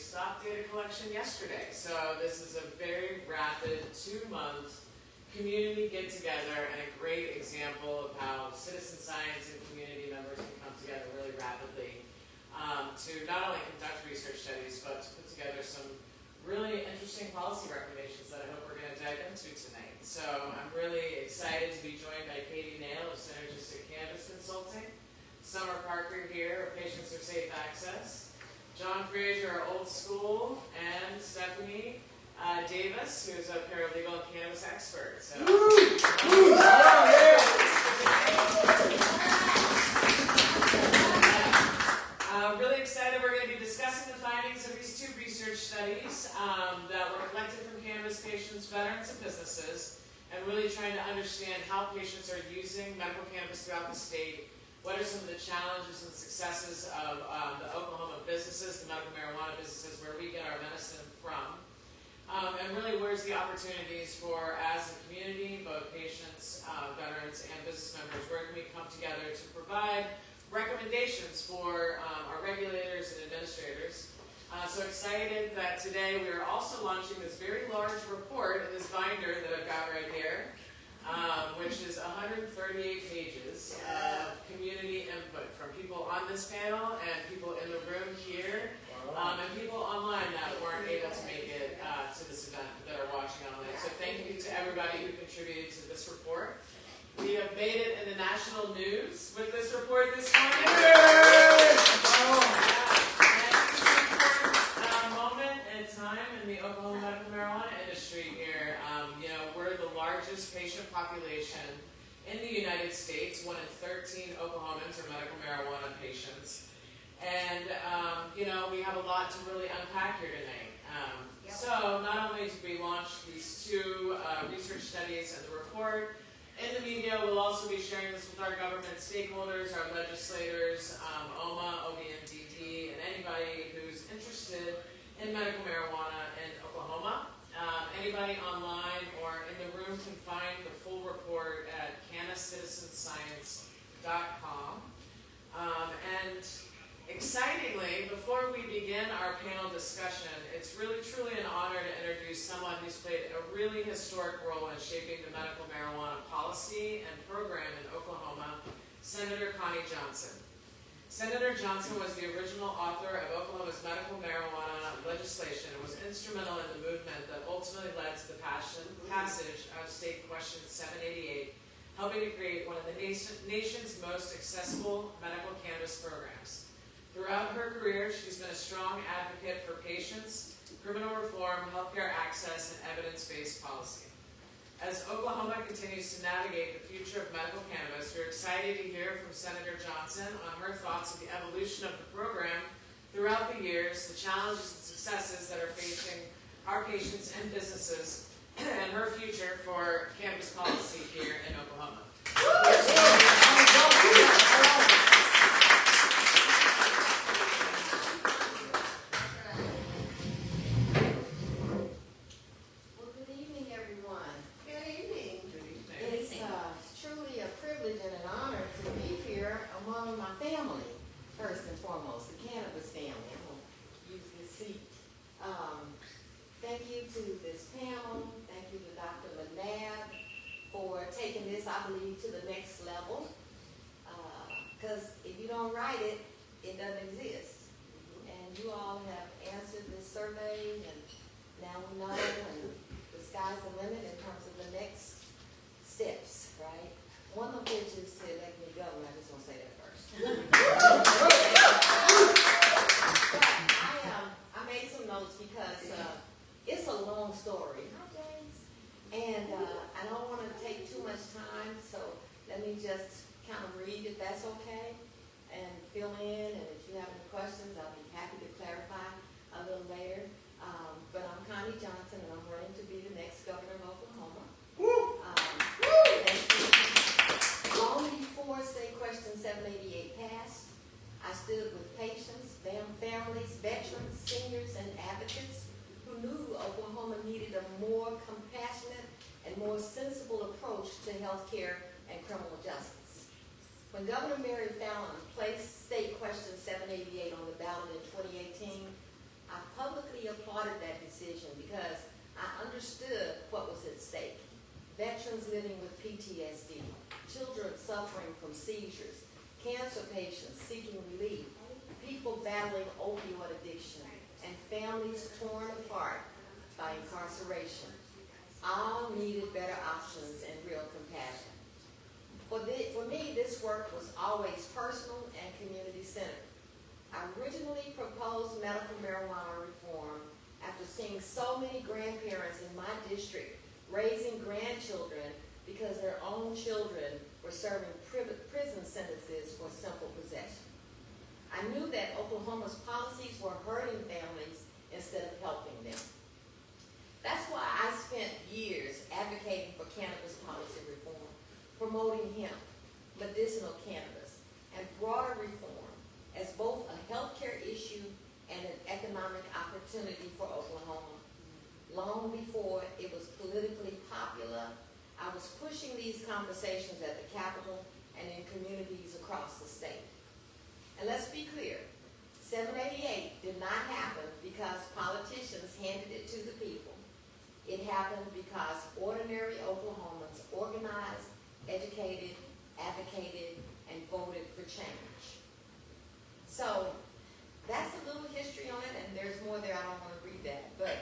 stopped data collection yesterday. So this is a very rapid 2-month community get-together and a great example of how citizen science and community members can come together really rapidly to not only conduct research studies, but to put together some really interesting policy recommendations that I hope we're going to dive into tonight. So I'm really excited to be joined by Katie Nail of Synergistic Cannabis Consulting, Summer Parker here of Patients for Safe Access, John Fraser, Old School, and Stephanie Davis, who is a paralegal and cannabis expert. So, really excited. We're going to be discussing the findings of these 2 research studies that were collected from cannabis patients, veterans, and businesses, and really trying to understand how patients are using medical cannabis throughout the state. What are some of the challenges and successes of the Oklahoma businesses, the medical marijuana businesses, where we get our medicine from? And really, where's the opportunities for, as a community, both patients, veterans, and business members, where can we come together to provide recommendations for our regulators and administrators. So excited that today we are also launching this very large report in this binder that I've got right here, which is 138 pages of community input from people on this panel and people in the room here, and people online that weren't able to make it to this event that are watching online. So thank you to everybody who contributed to this report. We have made it in the national news with this report this morning. Moment and time in the Oklahoma medical marijuana industry here. We're the largest patient population in the United States. 1 in 13 Oklahomans are medical marijuana patients. And, we have a lot to really unpack here tonight. So not only did we launch these 2 research studies and the report, in the media, we'll also be sharing this with our government stakeholders, our legislators, OMA, OBMDD, and anybody who's interested in medical marijuana in Oklahoma. Anybody online or in the room can find the full report at cannacitizenscience.com. And excitingly, before we begin our panel discussion, it's really truly an honor to introduce someone who's played a really historic role in shaping the medical marijuana policy and program in Oklahoma, Senator Connie Johnson. Senator Johnson was the original author of Oklahoma's medical marijuana legislation and was instrumental in the movement that ultimately led to the passage of State Question 788, helping to create one of the nation's most accessible medical cannabis programs. Throughout her career, she's been a strong advocate for patients, criminal reform, healthcare access, and evidence-based policy. As Oklahoma continues to navigate the future of medical cannabis, we're excited to hear from Senator Johnson on her thoughts of the evolution of the program throughout the years, the challenges and successes that are facing our patients and businesses, and her future for cannabis policy here in Oklahoma. I believe, to the next level, because if you don't write it, it doesn't exist. And you all have answered this survey, and now we know, and the sky's the limit in terms of the next steps, right? One of which is to elect me governor. I just want to say that first. But I made some notes because it's a long story. And I don't want to take too much time, so let me just kind of read if that's okay, and fill in, and if you have any questions, I'll be happy to clarify a little later. But I'm Connie Johnson, and I'm running to be the next governor of Oklahoma. Long before State Question 788 passed, I stood with patients, families, veterans, seniors, and advocates who knew Oklahoma needed a more compassionate and more sensible approach to health care and criminal justice. When Governor Mary Fallin placed State Question 788 on the ballot in 2018, I publicly decision because I understood what was at stake. Veterans living with PTSD, children suffering from seizures, cancer patients seeking relief, people battling opioid addiction, and families torn apart by incarceration. All needed better options and real compassion. For me, this work was always personal and community-centered. I originally proposed medical marijuana reform after seeing so many grandparents in my district raising grandchildren because their own children were serving prison sentences for simple possession. I knew that Oklahoma's policies were hurting families instead of helping them. That's why I spent years advocating for cannabis policy reform, promoting hemp, medicinal cannabis, and broader reform as both a healthcare issue and an economic opportunity for Oklahoma. Long before it was politically popular, I was pushing these conversations at the Capitol and in communities across the state. And let's be clear, 788 did not happen because politicians handed it to the people. It happened because ordinary Oklahomans organized, educated, advocated, and voted for change. So that's a little history on it, and there's more there. I don't want to read that, but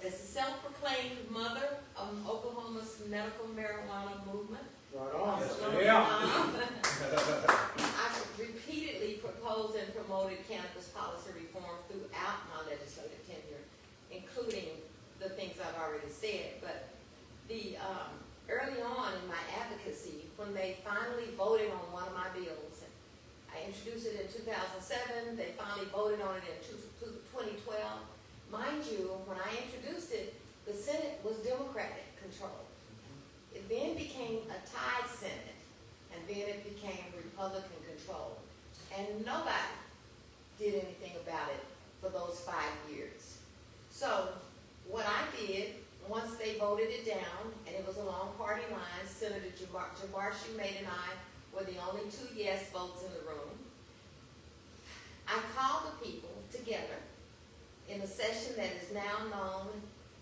as the self-proclaimed mother of Oklahoma's medical marijuana movement, Right on. I repeatedly proposed and promoted cannabis policy reform throughout my legislative tenure, including the things I've already said. But the early on in my advocacy, when they finally voted on one of my bills, I introduced it in 2007. They finally voted on it in 2012. Mind you, when I introduced it, the Senate was Democratic controlled. It then became a tied Senate, and then it became Republican controlled. And nobody did anything about it for those 5 years. So what I did, once they voted it down, and it was along party lines, Senator Jabbar Shumate and I were the only 2 yes votes in the room. I called the people together in a session that is now known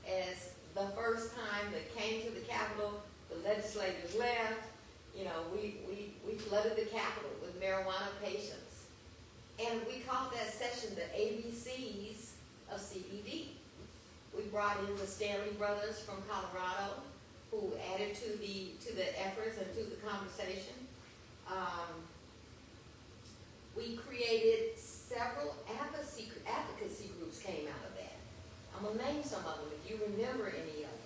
as the first time that came to the Capitol. The legislators left. You know, we flooded the Capitol with marijuana patients. And we called that session the ABCs of CBD. We brought in the Stanley brothers from Colorado, who added to the efforts and to the conversation. We created several advocacy groups came out of that. I'm gonna name some of them if you remember any of them.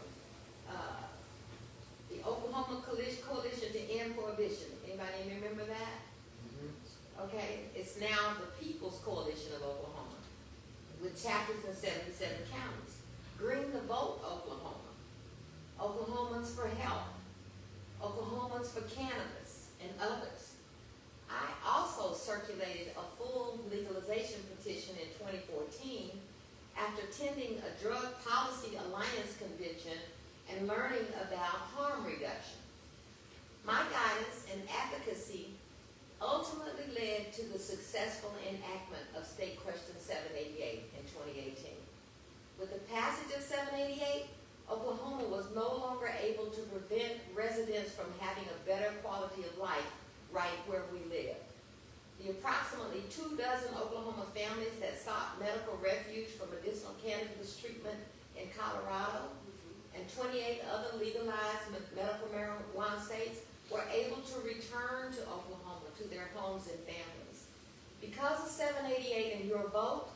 The Oklahoma Coalition to End Prohibition. Anybody remember that? Okay, it's now the People's Coalition of Oklahoma, with chapters in 77 counties. Green the Vote Oklahoma, Oklahomans for Health, Oklahomans for Cannabis, and others. I also circulated a full legalization petition in 2014 after attending a Drug Policy Alliance convention and learning about harm reduction. My guidance and advocacy ultimately led to the successful enactment of State Question 788 in 2018. With the passage of 788, Oklahoma was no longer able to prevent residents from having a better quality of life right where we live. The approximately 24 Oklahoma families that sought medical refuge for medicinal cannabis treatment in Colorado and 28 other legalized medical marijuana states were able to return to Oklahoma, to their homes and families. Because of 788 and your vote,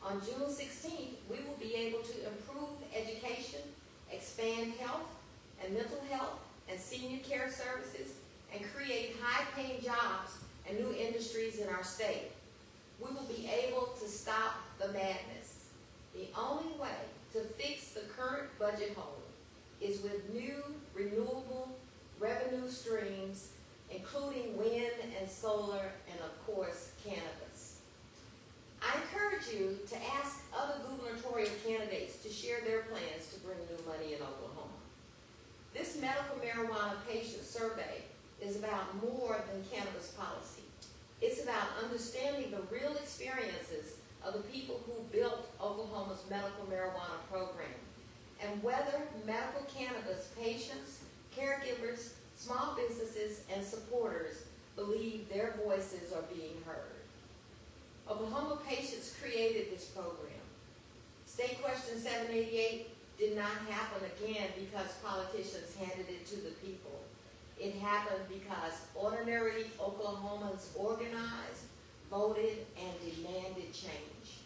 on June 16th, we will be able to improve education, expand health and mental health and senior care services, and create high-paying jobs and new industries in our state. We will be able to stop the madness. The only way to fix the current budget hole is with new renewable revenue streams, including wind and solar, and of course, cannabis. I encourage you to ask other gubernatorial candidates to share their plans to bring new money in Oklahoma. This medical marijuana patient survey is about more than cannabis policy. It's about understanding the real experiences of the people who built Oklahoma's medical marijuana program, and whether medical cannabis patients, caregivers, small businesses, and supporters believe their voices are being heard. Oklahoma Patients created this program. State Question 788 did not happen again because politicians handed it to the people. It happened because ordinary Oklahomans organized, voted, and demanded change.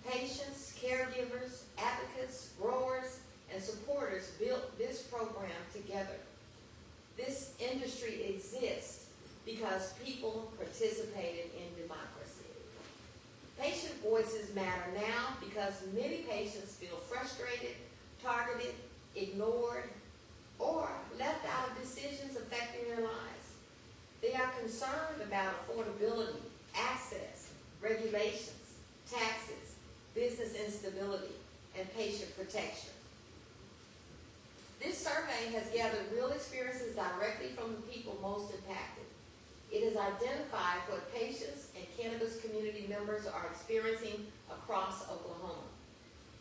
Patients, caregivers, advocates, growers, and supporters built this program together. This industry exists because people participated in democracy. Patient voices matter now because many patients feel frustrated, targeted, ignored, or left out of decisions affecting their lives. They are concerned about affordability, access, regulations, taxes, business instability, and patient protection. This survey has gathered real experiences directly from the people most impacted. It has identified what patients and cannabis community members are experiencing across Oklahoma.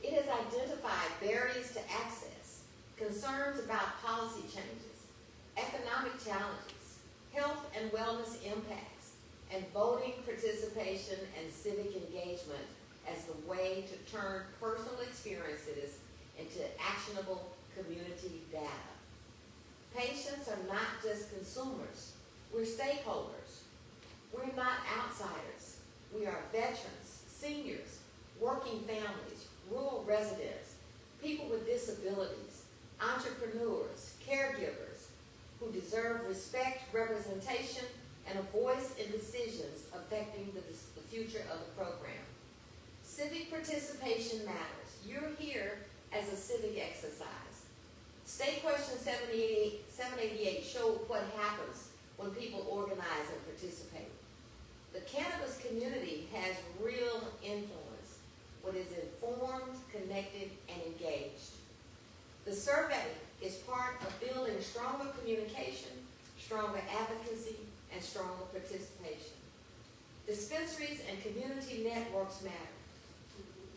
It has identified barriers to access, concerns about policy changes, economic challenges, health and wellness impacts, and voting participation and civic engagement as the way to turn personal experiences into actionable community data. Patients are not just consumers, we're stakeholders. We're not outsiders. We are veterans, seniors, working families, rural residents, people with disabilities, entrepreneurs, caregivers who deserve respect, representation, and a voice in decisions affecting the future of the program. Civic participation matters. You're here as a civic exercise. State Question 788 showed what happens when people organize and participate. The cannabis community has real influence when it's informed, connected, and engaged. The survey is part of building stronger communication, stronger advocacy, and stronger participation. Dispensaries and community networks matter.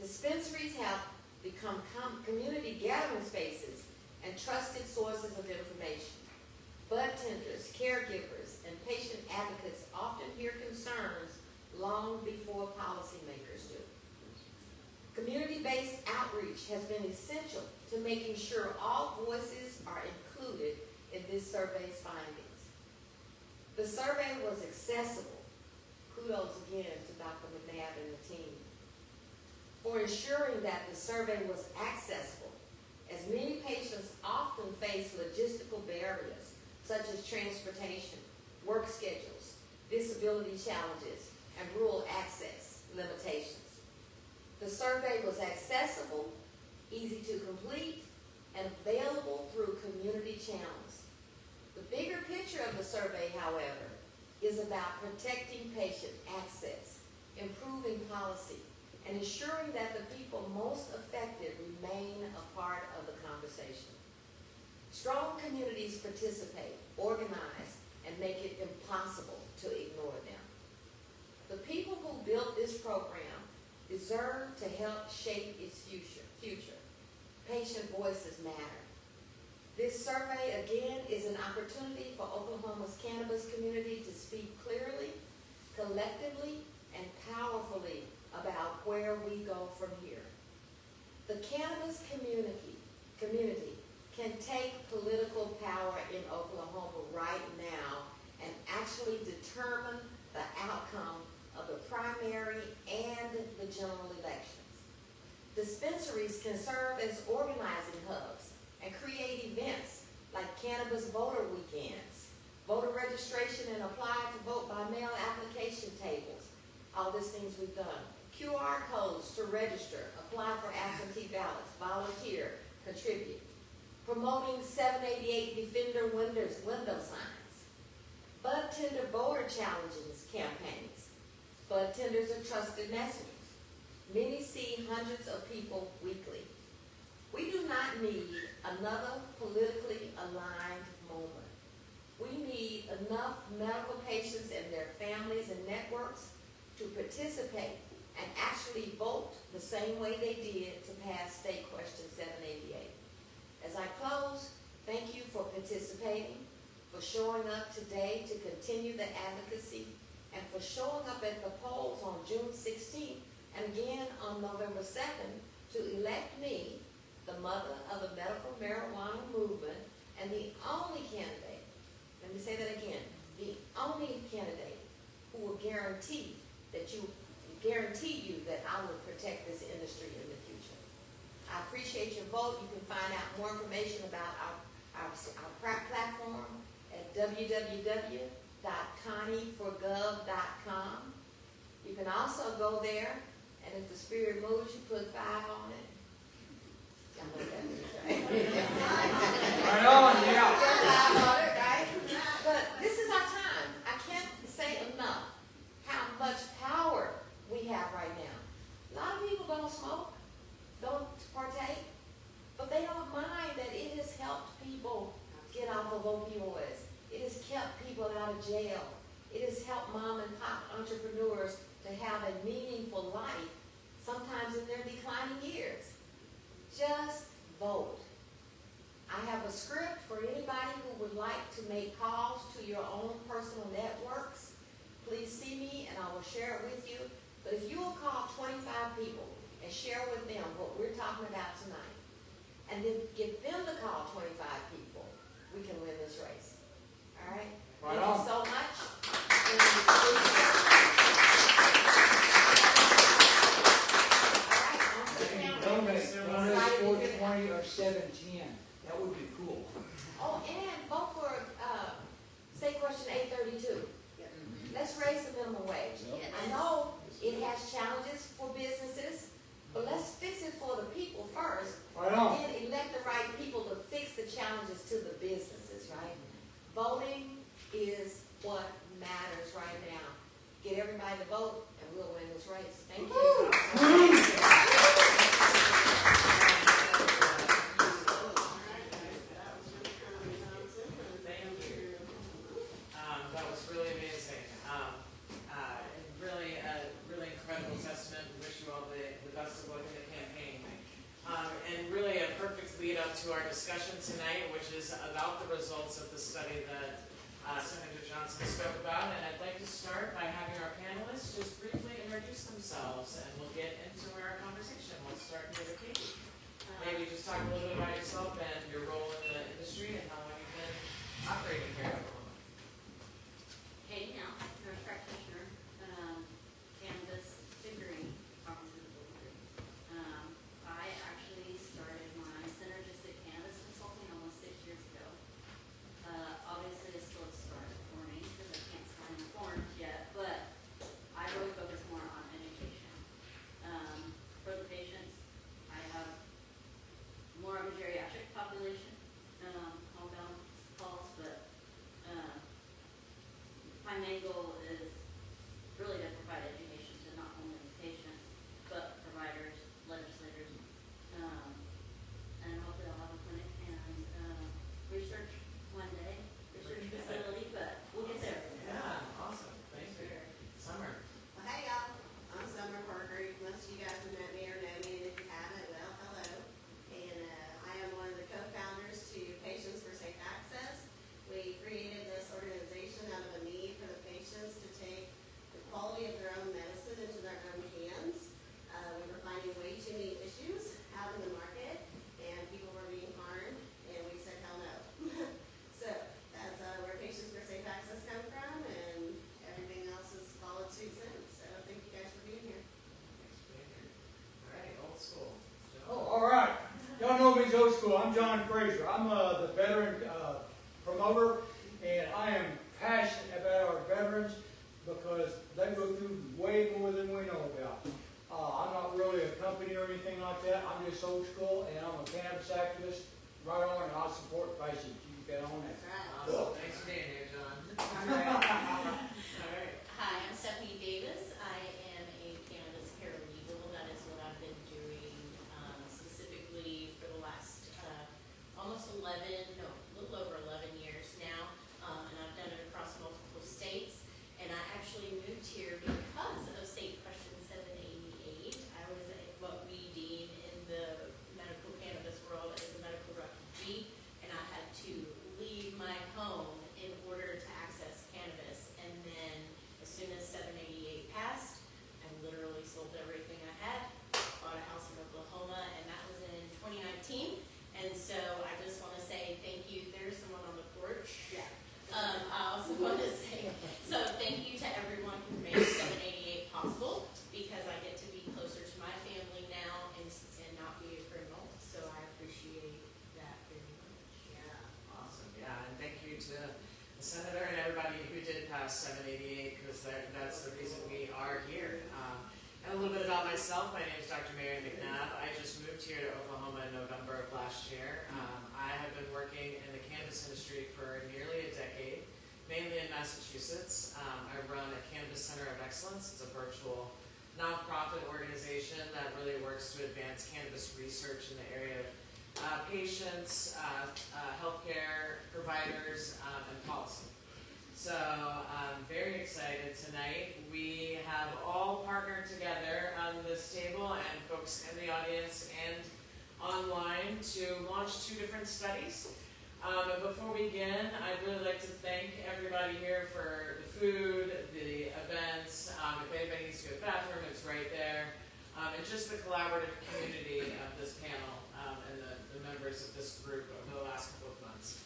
Dispensaries have become community gathering spaces and trusted sources of information. Bud tenders, caregivers, and patient advocates often hear concerns long before policymakers do. Community-based outreach has been essential to making sure all voices are included in this survey's findings. The survey was accessible. Kudos again to Dr. McNabb and the team for ensuring that the survey was accessible, as many patients often face logistical barriers such as transportation, work schedules, disability challenges, and rural access limitations. The survey was accessible, easy to complete, and available through community channels. The bigger picture of the survey, however, is about protecting patient access, improving policy, and ensuring that the people most affected remain a part of the conversation. Strong communities participate, organize, and make it impossible to ignore them. The people who built this program deserve to help shape its future. Patient voices matter. This survey, again, is an opportunity for Oklahoma's cannabis community to speak clearly, collectively, and powerfully about where we go from here. The cannabis community can take political power in Oklahoma right now and actually determine the outcome of the primary and the general elections. Dispensaries can serve as organizing hubs and create events like cannabis voter weekends, voter registration and apply to vote by mail application tables, all these things we've done. QR codes to register, apply for absentee ballots, volunteer, contribute. Promoting 788 Defender window signs. Bud tender voter challenges campaigns. Bud tenders are trusted messengers. Many see hundreds of people weekly. We do not need another politically aligned moment. We need enough medical patients and their families and networks to participate and actually vote the same way they did to pass State Question 788. As I close, thank you for participating, for showing up today to continue the advocacy, and for showing up at the polls on June 16th and again on November 2nd to elect me, the mother of the medical marijuana movement, and the only candidate, let me say that again, the only candidate who will guarantee you that I will protect this industry in the future. I appreciate your vote. You can find out more information about our platform at www.connieforgov.com. You can also go there, and if the spirit moves, you put 5 on it. Y'all know what that means, right? Right on, yeah. 5 on it, right? But this is our time. I can't say enough how much power we have right now. A lot of people don't smoke, don't partake, but they don't mind that it has helped people get off of opioids. It has kept people out of jail. It has helped mom and pop entrepreneurs to have a meaningful life, sometimes in their declining years. Just vote. I have a script for anybody who would like to make calls to your own personal networks. Please see me and I will share it with you. But if you will call 25 people and share with them what we're talking about tonight, and then get them to call 25 people, we can win this race. All right? Right Thank on. you so much. Donate 420 or 710. That would be cool. Oh, and vote for State Question 832. Let's raise the minimum wage. I know it has challenges for businesses, but let's fix it for the people first. Right on. And then elect the right people to fix the challenges to the businesses, right? Voting is what matters right now. Get everybody to vote and we'll win this race. Thank you. That was really amazing. Really incredible testament. We wish you all the best of luck in the campaign. And really a perfect lead up to our discussion tonight, which is about the results of the study that Senator Johnson spoke about. And I'd like to start by having our panelists just briefly introduce themselves, and we'll get into our conversation. We'll start here with Katie. Maybe just talk a little bit about yourself and your role in the industry and how long you've been operating here at Oklahoma. Katie Now, nurse practitioner, cannabis degree, pharmaceutical degree. I actually started my synergistic cannabis consulting almost 6 years ago. Obviously, it's still a start for me because I can't sign the forms yet, but I really focus more on education. For the patients, I have more of a geriatric population, homebound calls, but my main goal is really to provide education to not only patients, but providers, legislators, and hopefully I'll have a clinic and research one day, research facility, but we'll get there. Yeah, awesome. Thank you. Summer. Well, hey y'all, I'm Summer Parker. Most of you guys have met me or know me, and if you haven't, well, hello. And I am one of the co-founders to Patients for Safe Access. We created this organization out of a need for the patients to take the quality of their own medicine into their own hands. We were finding way too many issues out in the market, and people were being harmed, and we said, hell no. So that's where Patients for Safe Access come from, and everything else has followed suit since. So thank you guys for being here. Thanks for being here. All right, old school. Joe. Oh, all right. Y'all know me as old school. I'm John Fraser. I'm the veteran promoter, and I am passionate about our veterans because they go through way more than we know about. I'm not really a company or anything like that. I'm just old school, and I'm a cannabis activist. Right on, and I support patients. You get on that. Awesome. Thanks for being here, John. All right. Hi, I'm Stephanie Davis. I am a cannabis paralegal. That is what I've been doing specifically for the last almost 11, no, a little over 11 years now. And I've done it across multiple states. And I actually moved here because of State Question 788. I was, well, Press 788 because that's the reason we are here. And a little bit about myself. My name is Dr. Mary McNabb. I just moved here to Oklahoma in November of last year. I have been working in the cannabis industry for nearly a decade, mainly in Massachusetts. I run a Cannabis Center of Excellence. It's a virtual nonprofit organization that really works to advance cannabis research in the area of patients, healthcare providers, and policy. So I'm very excited tonight. We have all partnered together on this table and folks in the audience and online to launch 2 different studies. And before we begin, I'd really like to thank everybody here for the food, the events. If anybody needs to go to the bathroom, it's right there. And just the collaborative community of this panel and the members of this group over the last couple of months.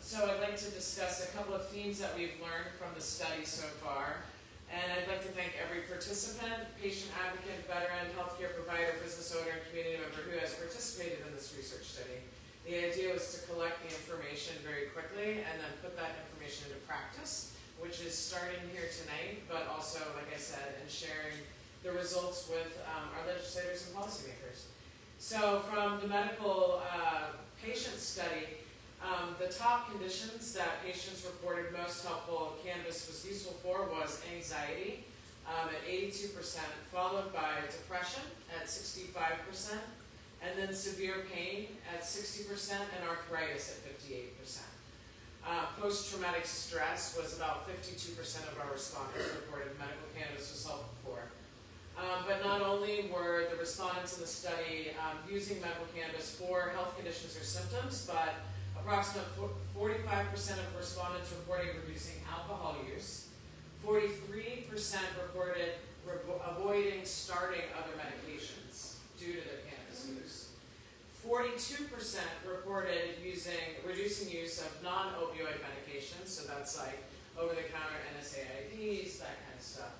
So I'd like to discuss a couple of themes that we've learned from the study so far. And I'd like to thank every participant, patient advocate, veteran, healthcare provider, business owner, and community member who has participated in this research study. The idea was to collect the information very quickly and then put that information into practice, which is starting here tonight, but also, like I said, in sharing the results with our legislators and policymakers. So from the medical patient study, the top conditions that patients reported most helpful cannabis was useful for was anxiety at 82%, followed by depression at 65%, and then severe pain at 60%, and arthritis at 58%. Post-traumatic stress was about 52% of our respondents reported medical cannabis was helpful for. But not only were the respondents in the study using medical cannabis for health conditions or symptoms, but approximately 45% of respondents reporting reducing alcohol use, 43% reported avoiding starting other medications due to their cannabis use. 42% reported reducing use of non-opioid medications, so that's like over-the-counter NSAIDs, that kind of stuff.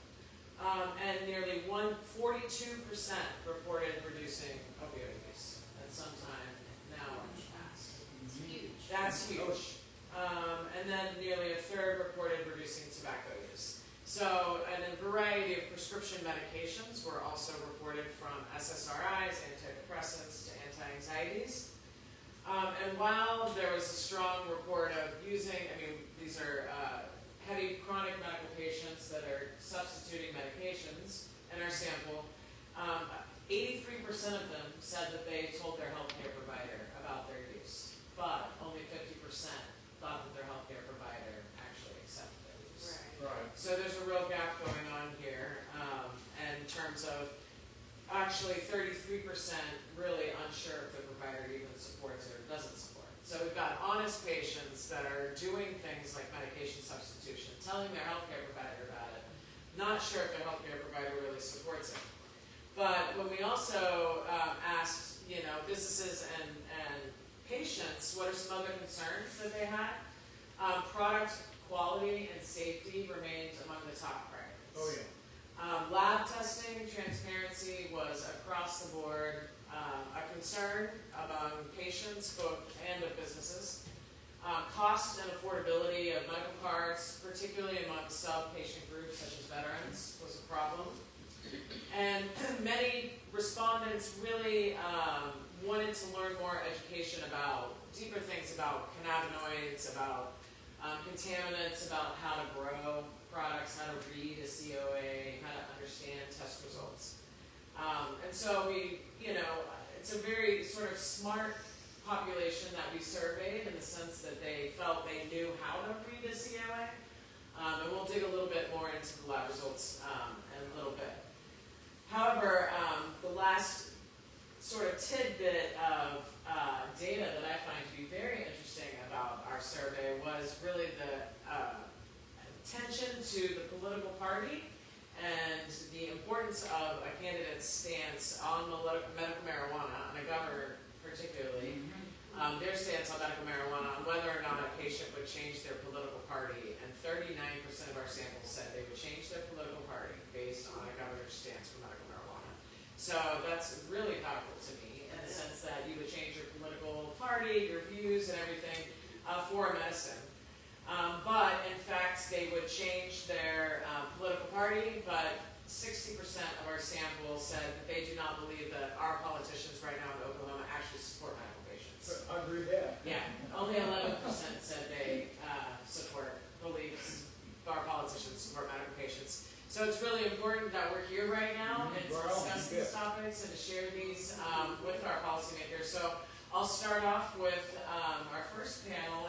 And nearly 42% reported reducing opioid use at some time now in the past. It's huge. That's huge. And then nearly a third reported reducing tobacco use. So, and a variety of prescription medications were also reported from SSRIs, antidepressants, to anti-anxieties. And while there was a strong report of using, these are heavy chronic medical patients that are substituting medications in our sample, 83% of them said that they told their healthcare provider about their use, but only 50% thought that their healthcare provider actually accepted their use. Right. So there's a real gap going on here in terms of actually 33% really unsure if the provider even supports it or doesn't support it. So we've got honest patients that are doing things like medication substitution, telling their healthcare provider about it, not sure if their healthcare provider really supports it. But when we also asked, businesses and patients, what are some other concerns that they had? Product quality and safety remained among the top priorities. Oh, yeah. Lab testing transparency was across the board a concern among patients and of businesses. Cost and affordability of medical cards, particularly among sub-patient groups such as veterans, was a problem. And many respondents really wanted to learn more education about deeper things about cannabinoids, about contaminants, about how to grow products, how to read a COA, how to understand test results. And so it's a very sort of smart population that we surveyed in the sense that they felt they knew how to read a COA. And we'll dig a little bit more into the lab results in a little bit. However, the last sort of tidbit of data that I find to be very interesting about our survey was really the attention to the political party and the importance of a candidate's stance on medical marijuana, and a governor particularly, their stance on medical marijuana, on whether or not a patient would change their political party, and 39% of our samples said they would change their political party based on a governor's stance for medical marijuana. So that's really powerful to me in the sense that you would change your political party, your views and everything for medicine. But in fact, they would change their political party, but 60% of our sample said that they do not believe that our politicians right now in Oklahoma actually support medical patients. I agree with that. Yeah, only 11% said they believe our politicians support medical patients. So it's really important that we're here right now and to discuss these topics and to share these with our policymakers. So I'll start off with our first panel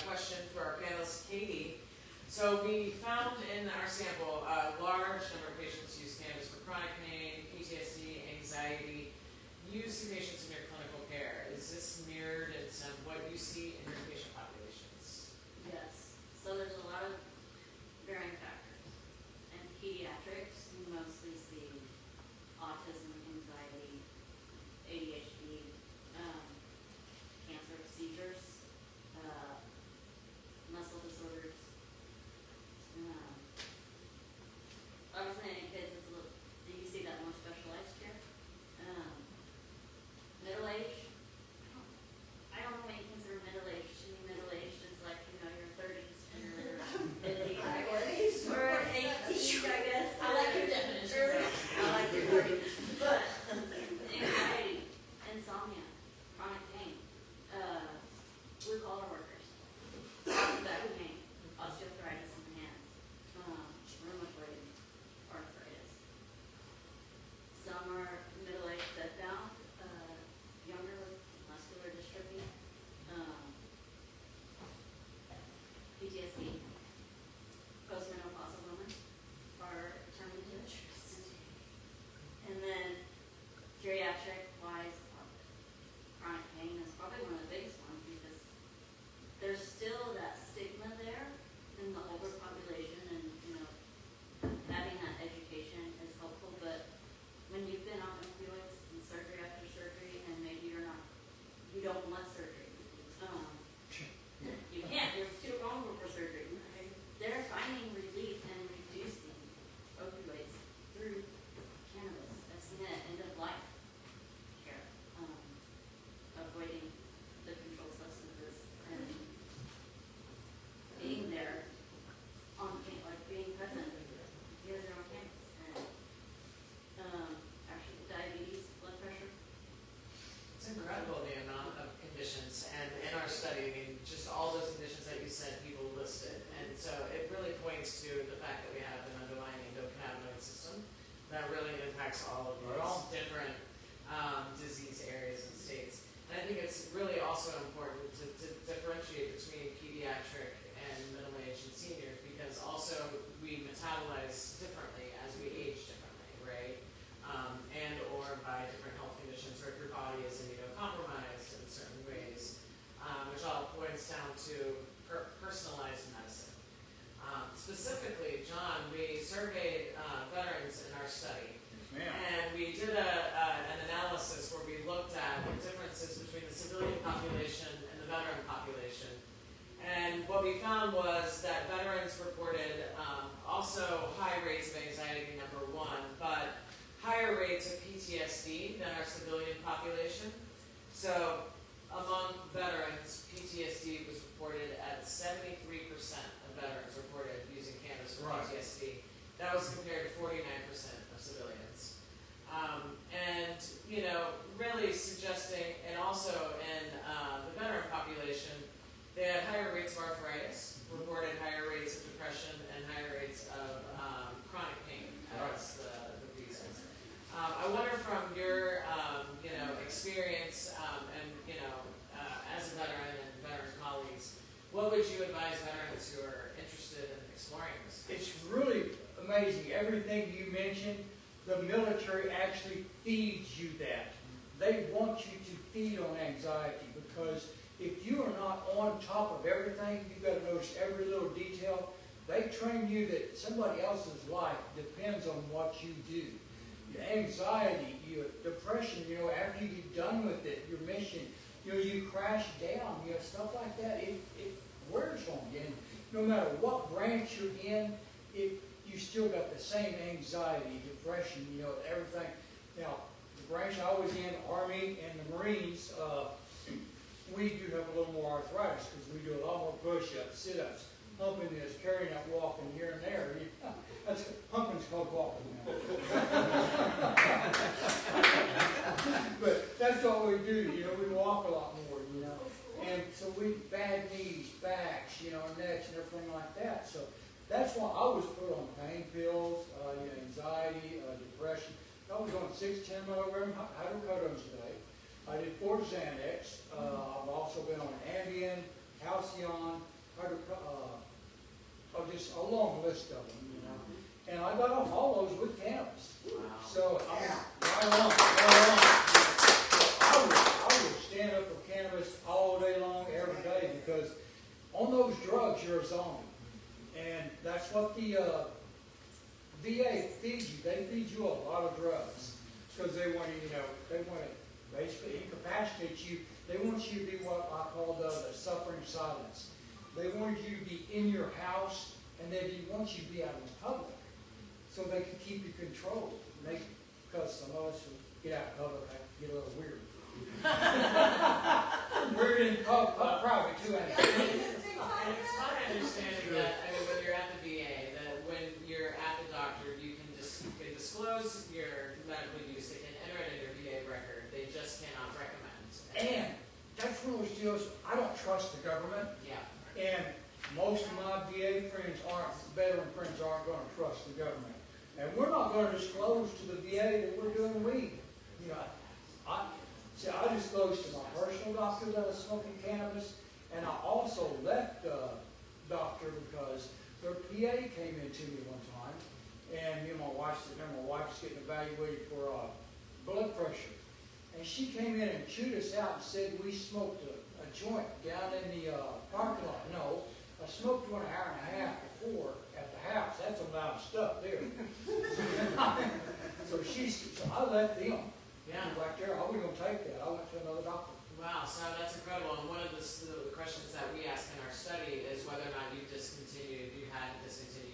question for our panelist, Katie. So we found in our sample a large number of patients use cannabis for chronic pain, PTSD, anxiety. You see patients in your clinical care. Is this mirrored in some what you see in your patient populations? Yes, so there's a lot of varying factors. In pediatrics, you mostly see autism, anxiety, ADHD, cancer, seizures, muscle disorders. Obviously in kids, it's a little, you see that more specialized care. Middle age, I don't know what you consider middle age. To me, middle age is like, your 30s or 50s, I guess. Or 18s, I guess. I like your definition. I like your wording. But anxiety, insomnia, chronic pain, blue collar workers, lots of back pain, osteoarthritis in the hands, rheumatoid arthritis. Some are middle-aged bed bound, younger with muscular dystrophy, PTSD, postmenopausal women are turning to interest. And then geriatric wise, chronic pain is probably one of the biggest ones because there's still that stigma there in the older population, and having that education is helpful. But when you've been on opioids and surgery after surgery, and maybe you don't want surgery, you can't. You're too vulnerable for surgery. They're finding relief and reducing opioids through cannabis. I've seen it end of life care, avoiding the controlled substances and being there on being present because they're on campus. And actually diabetes, blood pressure. It's incredible the amount of conditions, and in our study, just all those conditions that you said, people listed, and so it really points to the fact that we have an underlying endocannabinoid system that really impacts all of these different disease areas and states. And I think it's really also important to differentiate between pediatric and middle-aged and seniors, because also we metabolize differently as we age differently, right? And or by different health conditions, or if your body is immunocompromised in certain ways, which all points down to personalized medicine. Specifically, John, we surveyed veterans in our study. And we did an analysis where we looked at the differences between the civilian population and the veteran population. And what we found was that veterans reported also high rates of anxiety, number one, but higher rates of PTSD than our civilian population. So among veterans, PTSD was reported at 73% of veterans reported using cannabis for PTSD. That was compared to 49% of civilians. And, really suggesting, and also in the veteran population, they had higher rates of arthritis, reported higher rates of depression, and higher rates of chronic pain as the reasons. I wonder from your, experience and, as a veteran and veteran colleagues, what would you advise veterans who are interested in exploring this? It's really amazing. Everything you mentioned, the military actually feeds you that. They want you to feed on anxiety, because if you are not on top of everything, you've got to notice every little detail. They train you that somebody else's life depends on what you do. Your anxiety, your depression, after you get done with it, your mission, you crash down, stuff like that, it wears on you. And no matter what branch you're in, you still got the same anxiety, depression, everything. Now, the branch I was in, Army and the Marines, we do have a little more arthritis because we do a lot more push-ups, sit-ups, humping this, carrying that, walking here and there. That's, humping's called walking now. But that's what we do, we walk a lot more, And so we, bad knees, backs, necks and everything like that. So that's why I was put on pain pills, anxiety, depression. I was on 610 milligram hydrocodone today. I did 4 Xanax. I've also been on Ambien, Halcyon, just a long list of them, And I got off all those with cannabis. Wow. So I was right on. I would stand up for cannabis all day long, every day, because on those drugs you're a zombie. And that's what the VA feeds you. They feed you a lot of drugs because they want to, they want to basically incapacitate you. They want you to be what I call the suffering silence. They want you to be in your house, and they want you to be out in public, so they can keep you controlled. Because some of us who get out in public get a little weird. Weird in private too. And it's my understanding that, when you're at the VA, that when you're at the doctor, you can disclose your medical use, they can enter it in your VA record, they just cannot recommend. And that's one of those deals, I don't trust the government. Yeah. And most of my VA friends veteran friends aren't going to trust the government. And we're not going to disclose to the VA that we're doing weed. I disclosed to my personal doctor that I was smoking cannabis, and I also left the doctor because their PA came into me one time, and my wife's getting evaluated for blood pressure. And she came in and chewed us out and said we smoked a joint down in the parking lot. No, I smoked one an hour and a half before at the house. That's some loud stuff there. So I let them. Yeah. Right there, I wasn't going to take that. I went to another doctor. Wow, so that's incredible. And one of the questions that we asked in our study is whether or not you had to discontinue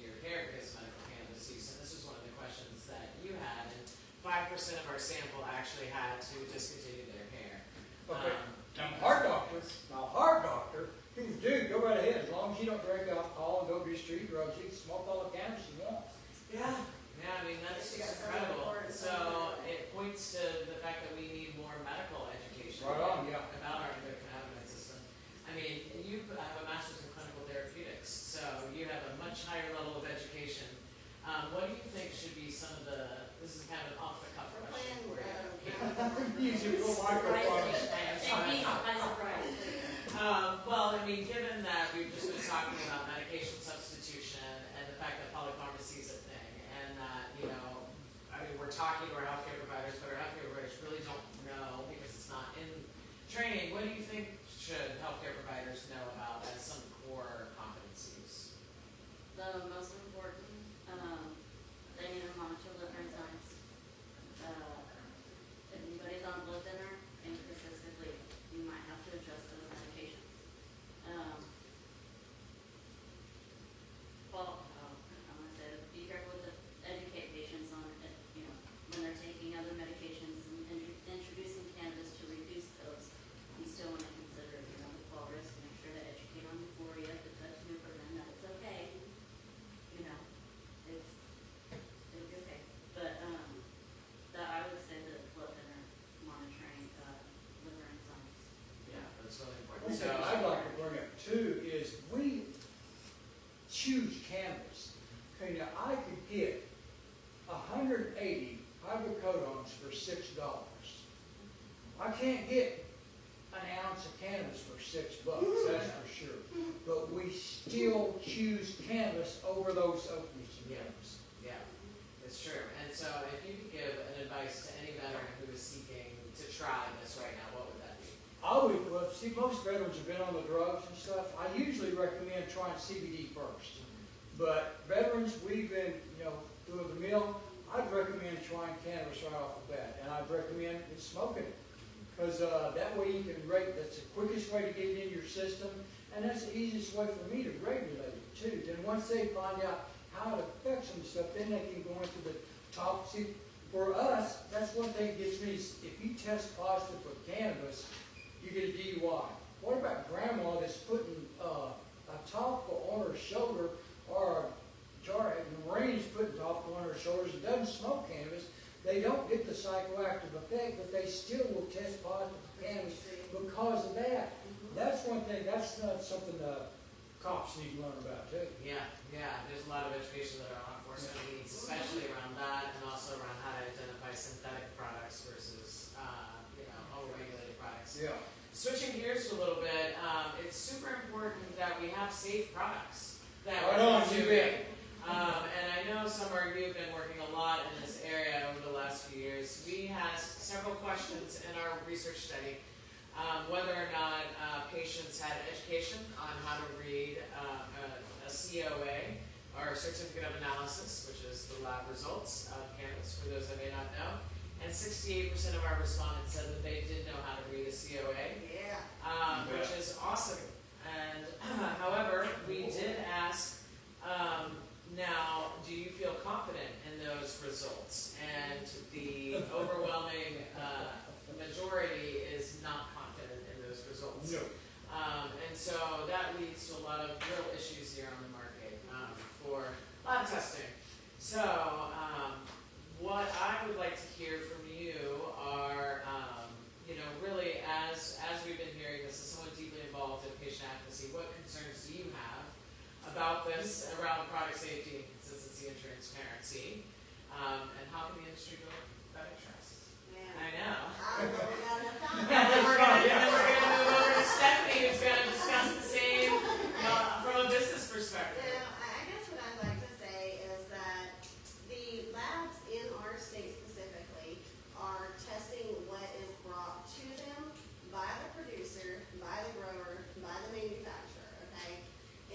your care because of medical cannabis use. And this was one of the questions that you had. And 5% of our sample actually had to discontinue their care. Okay. Now, heart doctor, he was, dude, go right ahead. As long as you don't drink alcohol and don't do street drugs, you can smoke all the cannabis you want. Yeah, that's just incredible. So it points to the fact that we need more medical education Right on, yeah. about our endocannabinoid system. You have a master's in clinical therapeutics, so you have a much higher level of education. What do you think should be some of this is kind of an off-the-cuff question for you. Use your little microphone. Given that we've just been talking about medication substitution and the fact that polypharmacy is a thing, and that, we're talking to our healthcare providers, but our healthcare providers really don't know because it's not in training. What do you think should healthcare providers know about as some core competencies? The most important, they need to monitor liver enzymes. If anybody's on blood thinner and consistently, you might have to adjust those medications. I'm gonna say, be careful to educate patients on it, when they're taking other medications and introducing cannabis to reduce those. You still want to consider, the fall risk, make sure to educate on euphoria, if that's new for them, that it's okay. It's okay. But, that I would say that blood thinner monitoring, liver enzymes. Yeah, that's really important. One thing I'd like to bring up too is we choose cannabis. Okay, now I could get 180 hydrocodones for $6. I can't get an ounce of cannabis for $6, that's for sure. But we still choose cannabis over those opiates and drugs. Yeah, it's true. And so if you could give an advice to any veteran who is seeking to try this right now, what would that be? Most veterans have been on the drugs and stuff. I usually recommend trying CBD first. But veterans, we've been, doing the mill, I'd recommend trying cannabis right off the bat. And I'd recommend smoking it. Because that way you can that's the quickest way to get it in your system. And that's the easiest way for me to regulate it too. Then once they find out how it affects them and stuff, then they can go into the top. See, for us, that's one thing that gets me. If you test positive for cannabis, you get a DUI. what about grandma that's putting, a topical on her shoulder, or Marines putting topical on her shoulders and doesn't smoke cannabis? They don't get the psychoactive effect, but they still will test positive for cannabis because of that. That's one thing, that's not something the cops need to learn about too. Yeah, there's a lot of education that our law enforcement needs, especially around that, and also around how to identify synthetic products versus, over-regulated products. Yeah. Switching gears a little bit, it's super important that we have safe products that Right we're on, you consuming. bet. And I know Summer, you've been working a lot in this area over the last few years. We asked several questions in our research study, whether or not patients had education on how to read a COA, or Certificate of Analysis, which is the lab results of cannabis, for those that may not know. And 68% of our respondents said that they did know how to read a COA, Yeah. which is awesome. And however, we did ask, now, do you feel confident in those results? And the overwhelming majority is not confident in those results. No. And so that leads to a lot of real issues here on the market for lab testing. So what I would like to hear from you are, really as we've been hearing this, as someone deeply involved in patient advocacy, what concerns do you have about this, around product safety and consistency and transparency? And how can the industry build better trust? Man. I know. I don't know about enough time. And then we're gonna move over to Stephanie, who's gonna discuss the same from a business perspective. Now, I guess what I'd like to say is that the labs in our state specifically are testing what is brought to them by the producer, by the grower, by the manufacturer, okay?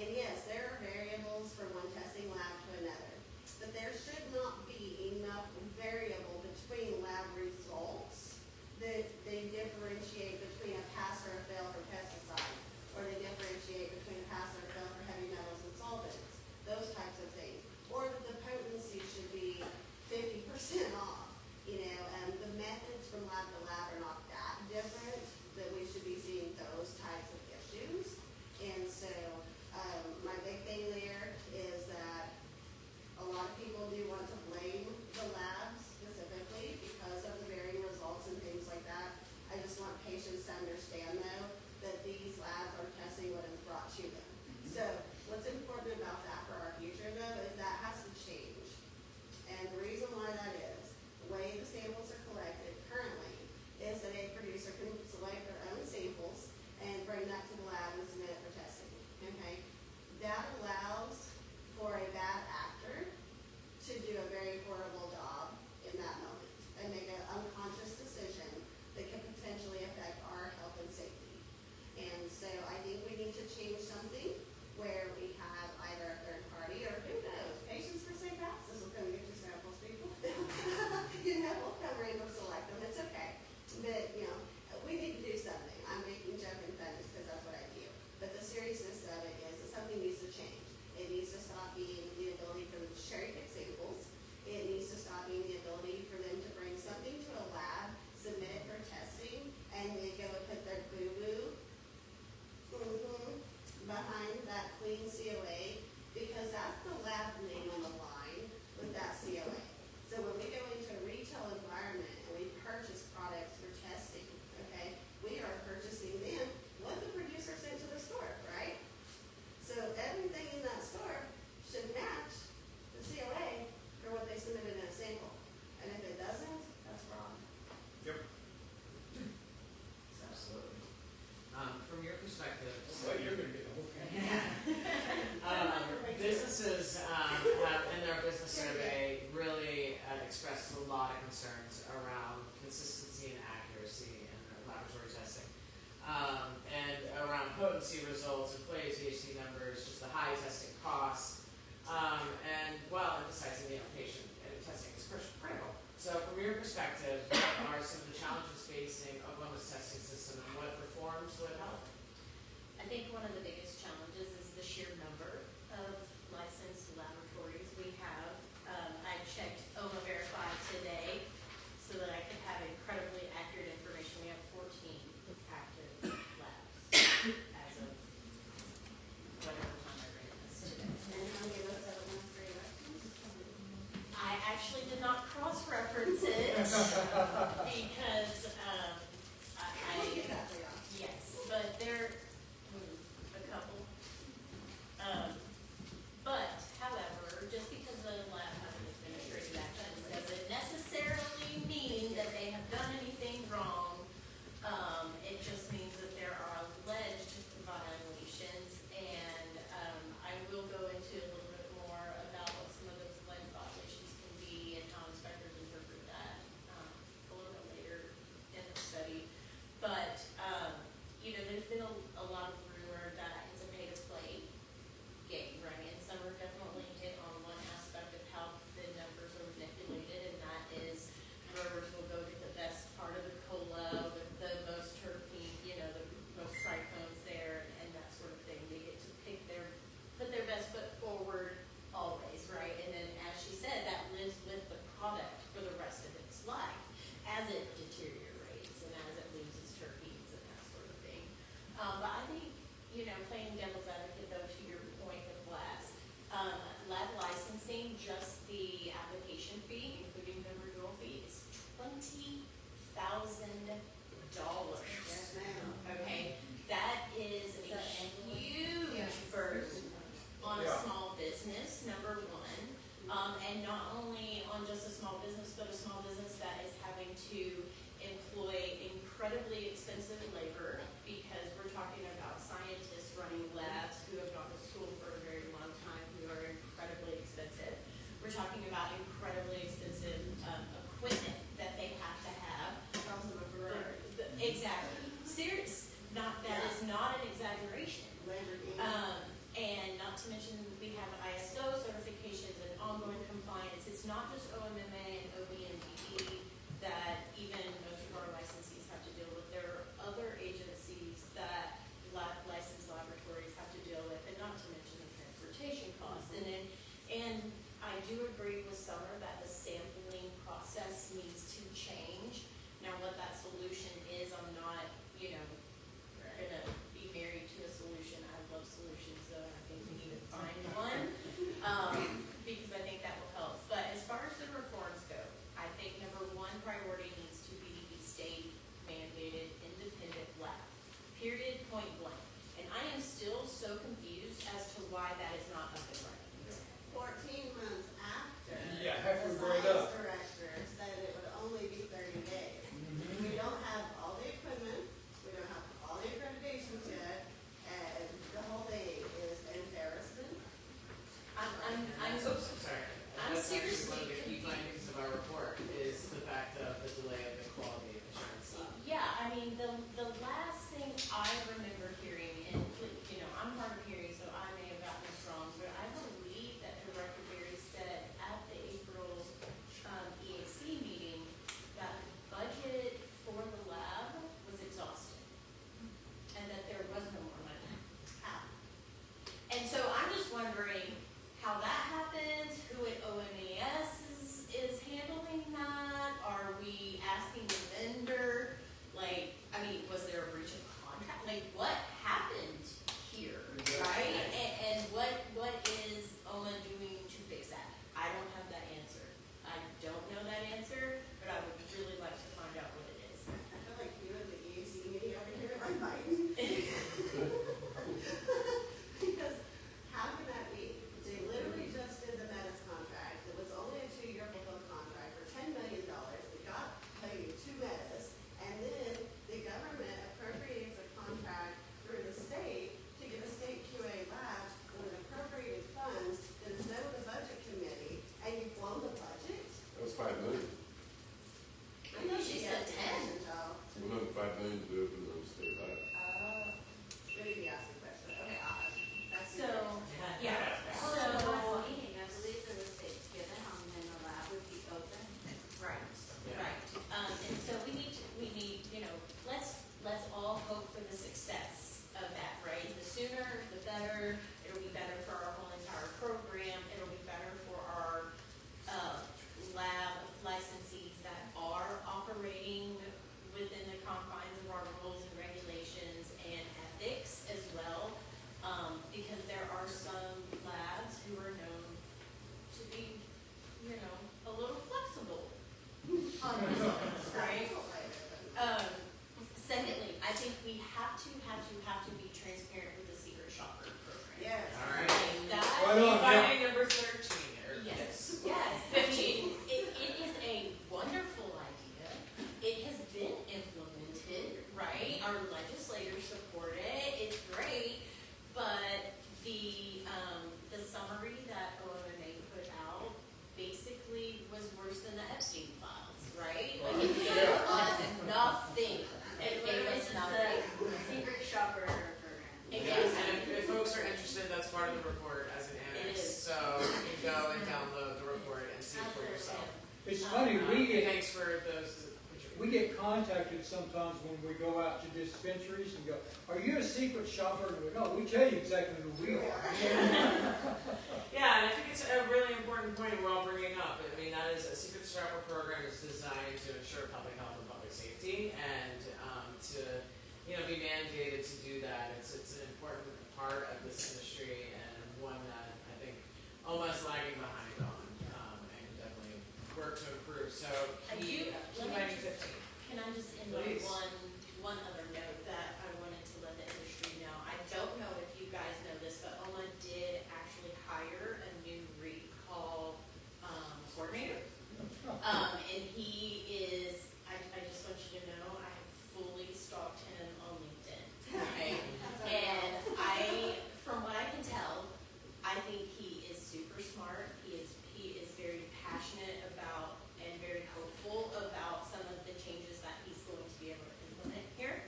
And yes, there are variables from one testing lab to another, but there should not be enough variable between lab results that they differentiate between a pass or a fail for pesticide, or they differentiate between a pass or a fail for heavy metals and solvents, those types of things. Or that the potency should be 50% off, and the methods from lab to lab are not that different, that we should be seeing those types of issues. And so, my big thing there is that a lot of people do want to blame the labs specifically because of the varying results and things like that. I just want patients to understand though, that these labs are testing what is brought to them. So what's important about that for our future though, is that has to change. And the reason why that is, the way the samples are collected currently is that a producer can select their own samples and bring that to the lab and submit it for testing, okay? That allows for a bad actor to do a very horrible job in that moment and make an unconscious decision that can potentially affect our health and safety. And so I think we need to change something where we have either a third party or who knows, Patients for Safe Access will come get your samples, people. We'll come Rainbow Select them, it's okay. But, we need to do something. I'm making joke and fun just because that's what I do. But the seriousness of it is that something needs to change. It needs to stop being the ability for them to cherry pick samples. It needs to stop being the ability for them to bring something to a lab, submit it for testing, and they go and put their boo-boo behind that clean COA, because that's the lab name on the line with that COA. So when we go into a retail environment and we purchase products for testing, okay, we are purchasing them what the producer sent to the store, right? So everything in that store should match the COA for what they submitted in a sample. And if it doesn't, that's wrong. Yep. Absolutely. From your perspective, Well, you're gonna get the whole thing. businesses have, in their business survey, really expressed a lot of concerns around consistency and accuracy in their laboratory testing. And around potency results, inflated THC numbers, just the high testing costs, and emphasizing patient testing is critical. So from your perspective, what are some of the challenges facing Oklahoma's testing system, and what reforms would help? I think one of the biggest challenges is the sheer number of licensed laboratories we have. I checked OMA Verify today so that I could have incredibly accurate information. We have 14 active labs. Because, We'll get that for y'all. yes, but there, a couple. But, however, just because the lab has an administrative action doesn't necessarily mean that they have done anything wrong. It just means that there are alleged violations, and, I will go into a little bit more about what some of those alleged violations can be and how inspectors interpret that, a little bit later in the study. But, there's been a lot of rumor that it's a pay-to-play game, right? And some are definitely hit on one aspect of how the numbers are manipulated, and that is growers will go get the best part of the cola with the most terpene, the most trichomes there, and that sort of thing. They get to put their best foot forward always, right? And then, as she said, that lives with the product for the rest of its life as it deteriorates and as it loses terpenes and that sort of thing. But I think, playing devil's advocate though, to your point of labs, lab licensing, just the application fee, including the renewal fee, is $20,000. Yes, ma'am. Okay, that is a huge burden on a Yeah. small business, number one. And not only on just a small business, but a small business that is having to employ incredibly expensive labor, because we're talking about scientists running labs who have gone to school for a very long time, who are incredibly expensive. We're talking about incredibly expensive equipment that they have to have. From a brewery, Exactly. Serious. That is not an exaggeration. Lamborghini. And not to mention, we have ISO certifications and ongoing compliance. It's not just OMMA and OB&DE that even most of our licensees have to deal with. There are other agencies that licensed laboratories have to deal with, and not to mention the transportation costs. And I do agree with Summer that the sampling process needs to change. Now, what that solution is, I'm not, gonna be married to a solution. I love solutions, though, and I think we need to find one, because I think that will help. But as far as the reforms go, I think number one priority needs to be the state mandated independent lab, period, point blank. And I am still so confused as to why that is not up and running. 14 months after. Yeah, have to The bring it science up. director said it would only be 30 days. Mm-hmm. We don't have all the equipment, we don't have all the accreditations yet, and the whole thing is embarrassment. I'm So sorry. I'm That's actually seriously one of the key confused. findings of our report is the fact of the delay of the quality assurance lab. Yeah, I mean, the last thing I remember hearing, and, I'm hard of hearing, so I may have gotten this wrong, but I believe that Director Berry said at the April EAC meeting that the budget for the lab was exhausted, and that there was no more money. And so I'm just wondering how that happens, who at OMES is handling that? Are we asking the vendor, was there a breach of contract? What we get contacted sometimes when we go out to dispensaries and go, are you a secret shopper? And we go, no, we tell you exactly who we are. Yeah, and I think it's a really important point we're all bringing up. I mean, that is, a secret shopper program is designed to ensure public health and public safety, and to, be mandated to do that. It's an important part of this industry, and one that I think almost lagging behind on, and can definitely work to improve. So I key do- let me finding just- 15. Can I just end on Please. one other note that I wanted to let the industry know? I don't know if you guys know this, but OMA did actually hire a new recall coordinator. And he is, I just want you to know, I have fully stalked him on LinkedIn. Okay? And from what I can tell, I think he is super smart. He is very passionate about and very hopeful about some of the changes that he's going to be able to implement here.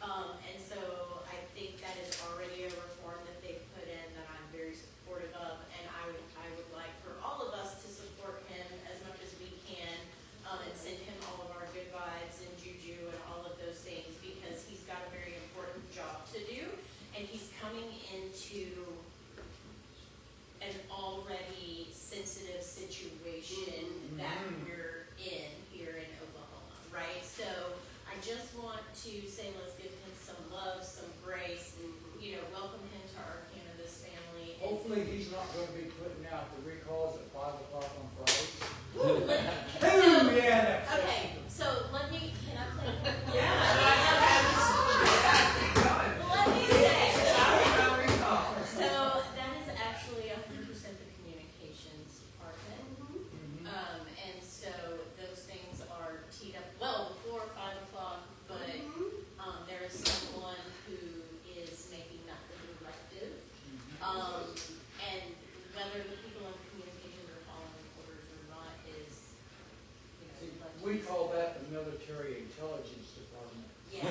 And so I think that is already a reform that they've put in that I'm very supportive of. And I would like for all of us to support him as much as we can, and send him all of our good vibes and juju and all of those things, because he's got a very important job to do. And he's coming into an already sensitive situation that we're in here in Oklahoma, right? So I just want to say, let's give him some love, some grace, welcome him to our cannabis family. And Hopefully, he's not going to be putting out the recalls at 5 o'clock on Fridays. Ooh, Ooh, yeah, that's okay, so can I play? Yeah, no, I have Let me say. I don't recall. So that is actually 100% the communications department. And so those things are teed up well before 5 o'clock, but there is someone who is making that the directive. And whether the people in communications are following orders or not is, We call that the military intelligence department. yes.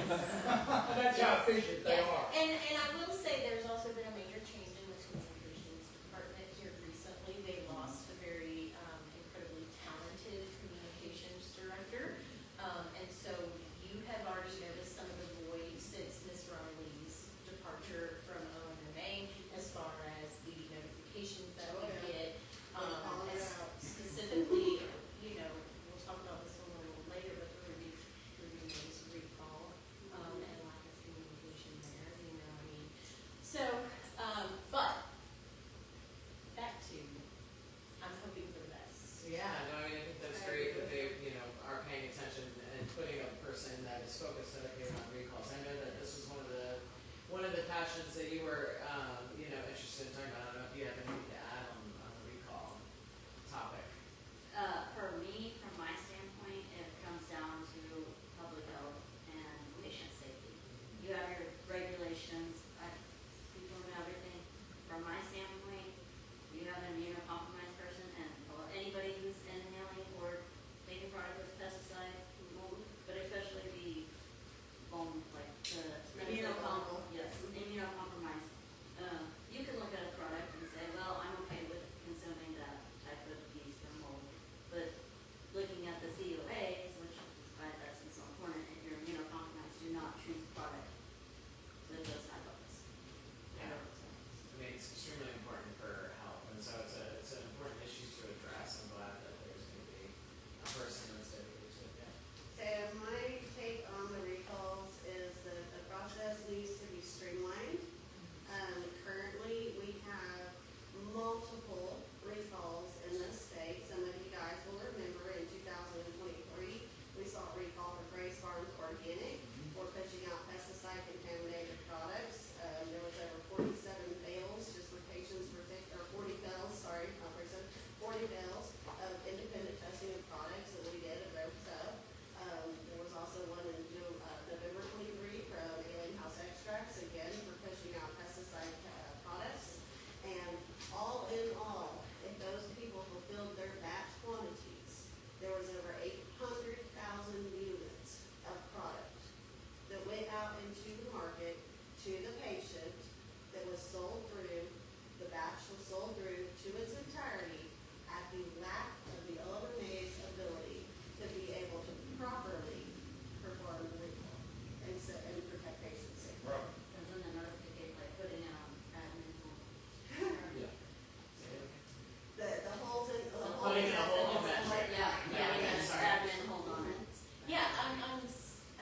That's how efficient they Yes. are. And I will say there's also been a major change in the communications department here recently. They lost a very incredibly talented communications director. And so you have already noticed some of the void since Ms. Riley's departure from OMMA, as far as the notifications that we get. As specifically, we'll talk about this a little later, but the reduced recall, and lack of communication there, So, but, back to, I'm hoping for the best. Yeah, no, I think that's great that they, are paying attention and putting a person that is focused dedicated on recalls. I know that this was one of the passions that you were, interested in talking about. I don't know if you have anything to add on the recall topic. For me, from my standpoint, it comes down to public health and patient safety. You have your regulations, people know everything. From my standpoint, you have an immunocompromised person, and anybody who's inhaling or making product with pesticides, but especially the immunocompromised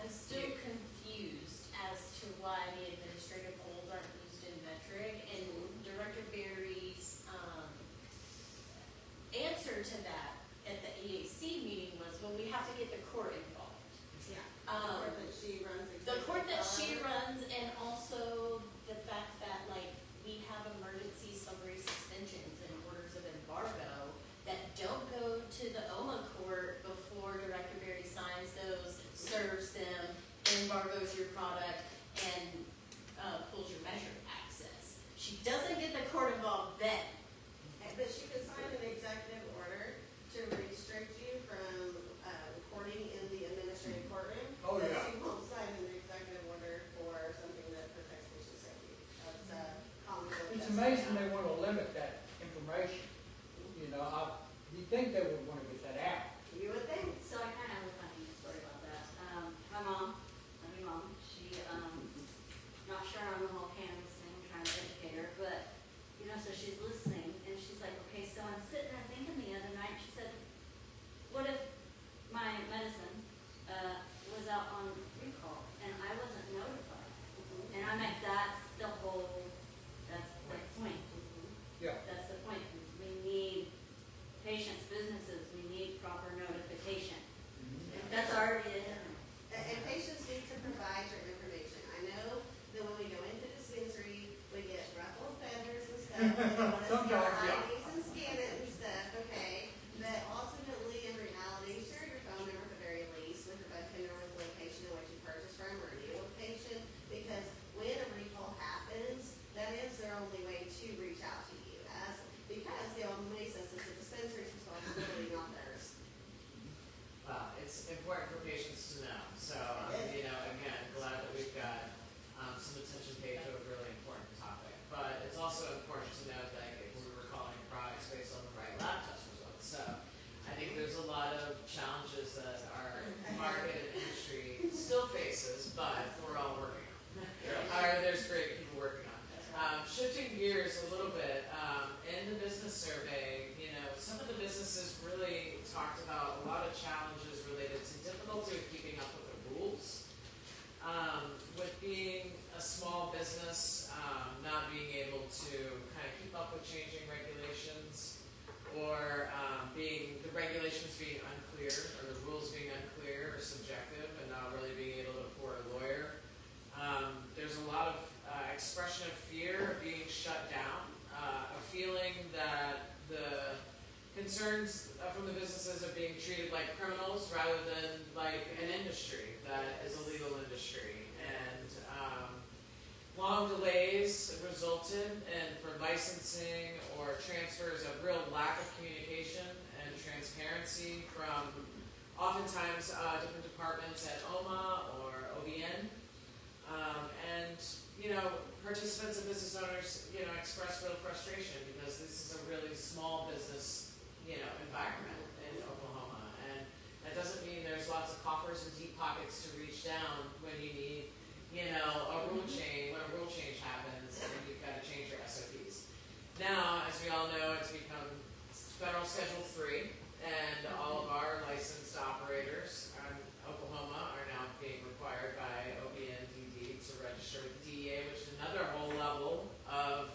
I'm still confused as to why the administrative goals aren't used in metric, and Director Berry's, answer to that at the EAC meeting was, well, we have to get the court involved. Yeah. Um, Or that she runs. The court that she executive runs, and also the fact that, like, we have emergency summary suspensions and orders of embargo that don't go to the OMA court before Director Berry signs those, serves them, embargoes your product, and, pulls your measure access. She doesn't get the court involved then. But she can sign an executive order to restrict you from, recording in the administrative courtroom. Oh, But yeah. she won't sign an executive order for something that protects patient safety. That's, common law. It's amazing they want to limit that information. You know, you think they would want to get that out. You would think. So I kind of have a funny story about that. My mom, she, not sure on the whole cannabis thing, trying to educate her, but, you know, so she's listening, and she's like, okay, so I'm sitting there thinking the other night, she said, what if my medicine, was out on recall, and I wasn't notified? And I'm like, that's the point. Yeah. That's the point. We need patients, businesses, we need proper notification. That's already in. And patients need to provide your information. I know that when we go into dispensary, we get ruffled feathers and stuff. And they want us to Sometimes, get yeah. IDs and scan it and stuff, okay? But ultimately, in reality, share your phone number at the very least with your bartender, with the location in which you purchased from, or a new location. Because when a recall happens, that is their only way to reach out to you. Because the only says it's a dispensary's responsibility, not theirs. It's important for patients to know. So, you know, again, glad that we've got some attention paid to a really important topic. But it's also important to note that if we were calling products based on the right lab test results. So, I think there's a lot of challenges that our market and industry still faces, but we're all working on. There's great people working on it. Shifting gears a little bit, in the business survey, you know, some of the businesses really talked about a lot of challenges related to difficulty of keeping up with the rules. With being a small business, not being able to kind of keep up with changing regulations, or the regulations being unclear, or the rules being unclear or subjective, and not really being able to afford a lawyer. There's a lot of expression of fear of being shut down, a feeling that the concerns from the businesses are being treated like criminals rather than like an industry that is a legal industry. And long delays resulted in for licensing or transfers of real lack of communication and transparency from oftentimes different departments at OMA or OBN. And, you know, participants and business owners, you know, express real frustration because this is a really small business, you know, environment in Oklahoma. And that doesn't mean there's lots of coffers and deep pockets to reach down when you need, you know, a rule change, when a rule change happens and you've got to change your SOPs. Now, as we all know, it's become Federal Schedule 3, and all of our licensed operators in Oklahoma are now being required by OBN-DD to register with the DEA, which is another whole level of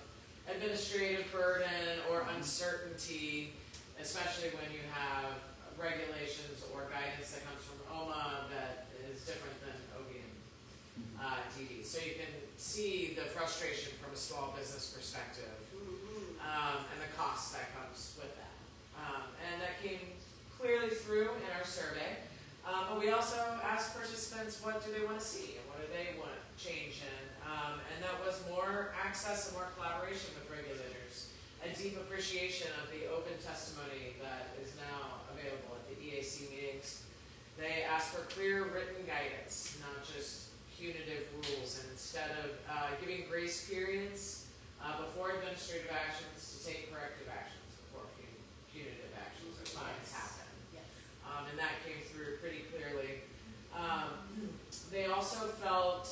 administrative burden or uncertainty, especially when you have regulations or guidance that comes from OMA that is different than OBN-DD. So you can see the frustration from a small business perspective, and the cost that comes with that. And that came clearly through in our survey. But we also asked participants what do they want to see and what do they want to change in. And that was more access and more collaboration with regulators, a deep appreciation of the open testimony that is now available at the EAC meetings. They asked for clear written guidance, not just punitive rules, and instead of giving grace periods before administrative actions, to take corrective actions before punitive actions or fines happen. Yes. And that came through pretty clearly. They also felt,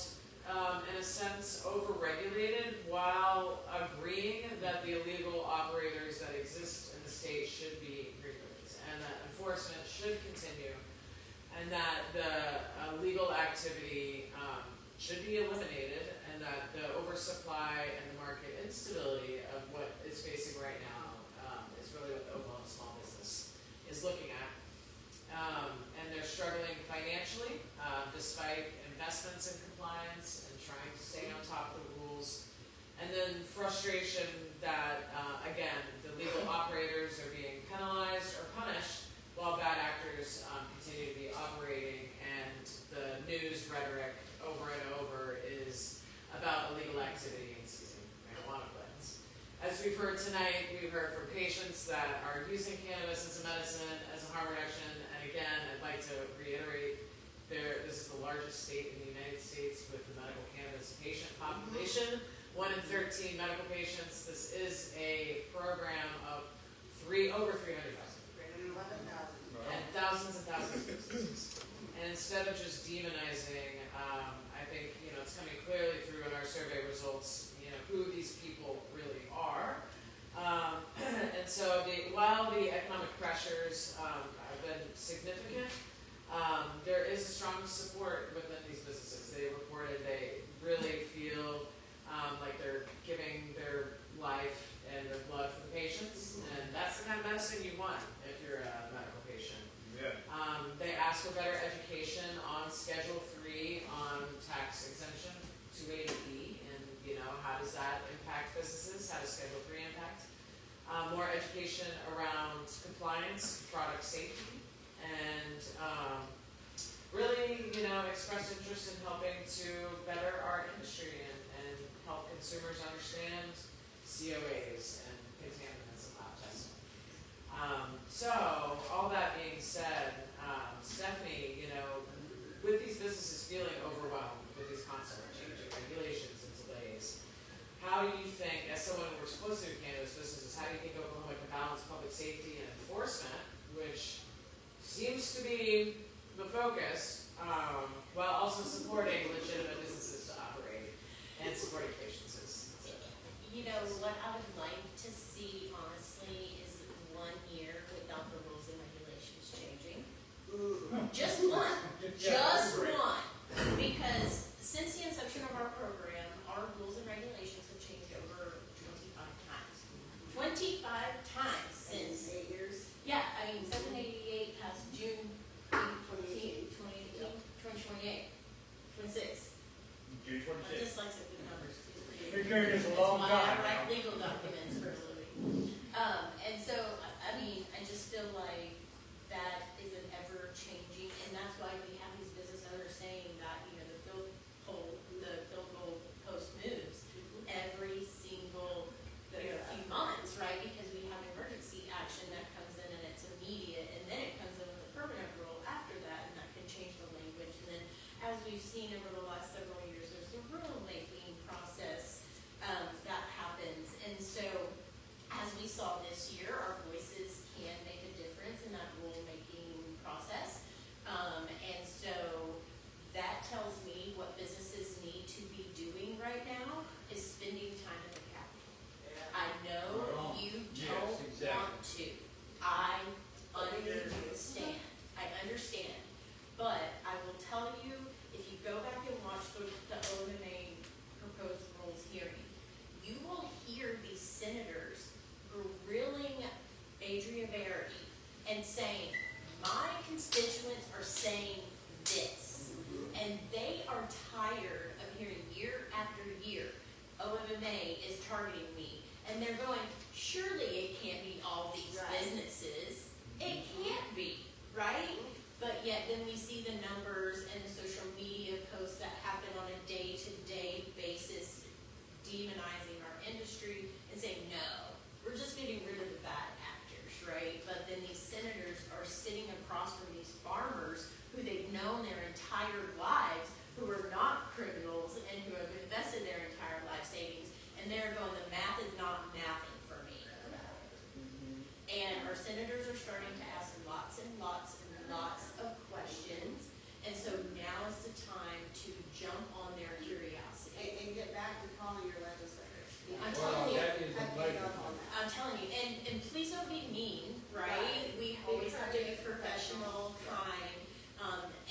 in a sense, over-regulated while agreeing that the illegal operators that exist in the state should be removed and that enforcement should continue, and that the illegal activity should be eliminated, and that the oversupply and the market instability of what is facing right now is really what the Oklahoma small business is looking at. And they're struggling financially despite investments in compliance and trying to stay on top of the rules. And then frustration that, again, the legal operators are being penalized or punished while bad actors continue to be operating, and the news rhetoric over and over is about illegal activity and seizing marijuana plants. As we've heard tonight, we've heard from patients that are using cannabis as a medicine, as a harm reduction, and again, I'd like to reiterate, this is the largest state in the United States with the medical cannabis patient population. 1 in 13 medical patients. This is a program of over 300,000. And thousands and thousands of businesses. And instead of just demonizing, I think, it's coming clearly through in our survey results, who these people really are. And so while the economic pressures have been significant, there is a strong support within these businesses. They reported they really feel like they're giving their life and their blood for the patients, and that's the kind of medicine you want if you're a medical patient. Yeah. They ask for better education on Schedule 3 on tax exemption 280E, and how does that impact businesses? How does Schedule 3 impact? More education around compliance, product safety, and really, express interest in helping to better our industry and help consumers understand COAs and contaminants and lab testing. So, all that being said, Stephanie, with these businesses feeling overwhelmed with these constant changing regulations and delays, how do you think, as someone who works closely with cannabis businesses, how do you think Oklahoma can balance public safety and enforcement, which seems to be the focus, while also supporting legitimate businesses to operate and supporting patients? What I would like to see, honestly, is 1 year without the rules and regulations changing. Just one. Just one. Because since the inception of our program, our rules and regulations have changed over 25 times. 25 times since. 8 years. Yeah, 788 passed June 2018, 2028, 26. June I'm 26th. dyslexic with numbers. Been doing this a That's long why time. I write legal documents for a living. And so, I just feel like that is an ever-changing, and that's why we have these business owners saying that, the field goal post moves every single few months, right? Because we have emergency action that comes in and it's immediate, and then it comes in with a permanent rule after that, and that can change the language. And then, as we've seen over the last several years, there's a rule-making process that happens. And so, as we saw this year, our voices can make a difference in that rule-making process. And so, that tells me what businesses need to be doing right now is spending time at the Capitol. I know you don't want to. I understand. But I will tell you, if you go back and watch the OMA proposed rules hearing, you will hear these senators grilling Adria Verity and saying, my constituents are saying this. And they are tired of hearing year after year, OMMA is targeting me. And they're going, surely it can't be all these businesses. It can't be, right? But yet then we see the numbers and the social media posts that happen on a day-to-day basis demonizing our industry and saying, no, we're just getting rid of the bad actors, right? But then these senators are sitting across from these farmers who they've known their entire lives, who are not criminals and who have invested their entire life savings, and they're going, the math is not mathing for me. And our senators are starting to ask lots and lots and lots of questions, and so now is the time to jump on their curiosity. And get back to calling your legislators. I'm telling you, That is I amazing. pick up on that. I'm telling you, and please don't be mean, right? We always have to be professional, kind,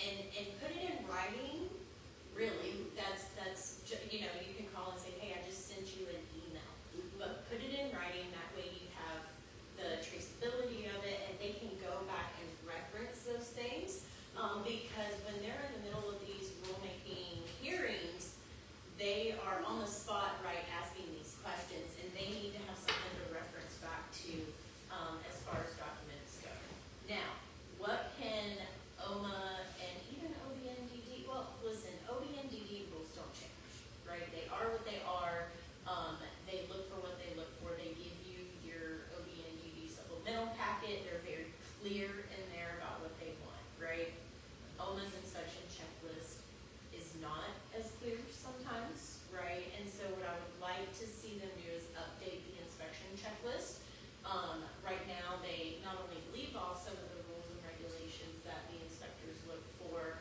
and put it in writing checklist. Right now, they not only leave off some of the rules and regulations that the inspectors look for,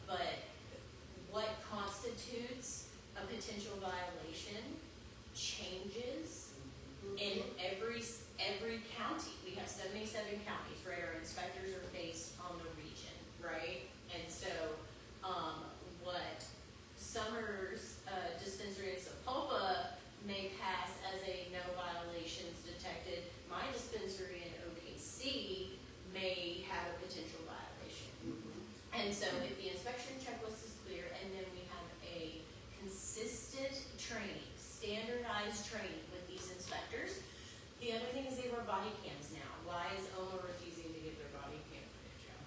but what constitutes a potential violation changes in every county. We have 77 counties, right? Our inspectors are based on the region, right? And so, what Summers Dispensary in Sapulpa may pass as a no violations detected, my dispensary in OKC may have a potential violation. And so if the inspection checklist is clear, and then we have a consistent training, standardized training with these inspectors. The other thing is they wear body cams now. Why is OMA refusing to give their body cam footage out?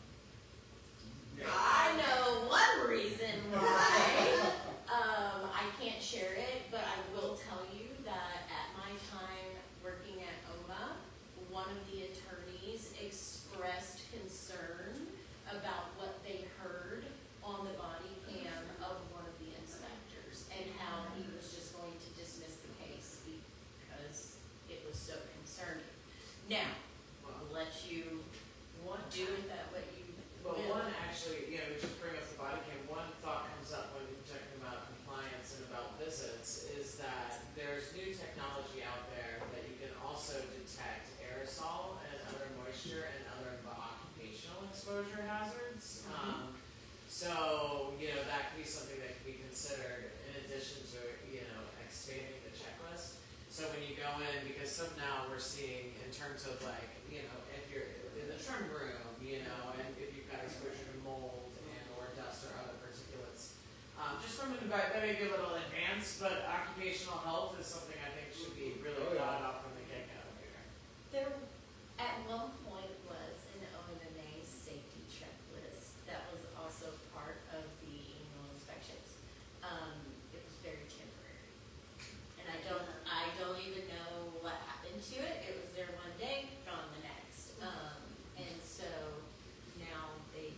I know one reason why. I can't share it, but I will tell you that at my time working at OMA, one of the attorneys expressed concern about what they heard on the body cam of one of the inspectors and how he was just going to dismiss the case because it was so concerning. Now, I'll let you do with that what you Well, will. one actually, you know, we just bring up the body cam, one thought comes up when you're talking about compliance and about visits, is that there's new technology out there that you can also detect aerosol and other moisture and other occupational exposure hazards. So, you know, that could be something that could be considered in addition to, you know, expanding the checklist. So when you go in, because some now we're seeing in terms of like, you know, if you're in the trim room, you know, and if you've got exposure to mold and or dust or other particulates, just from an that may be a little advanced, but occupational health is something I think should be really thought about from the get-go here. There, at one point, was an OMMA safety checklist that was also part of the annual inspections. It was very temporary. And I don't even know what happened to it. It was there one day, gone the next. And so now they,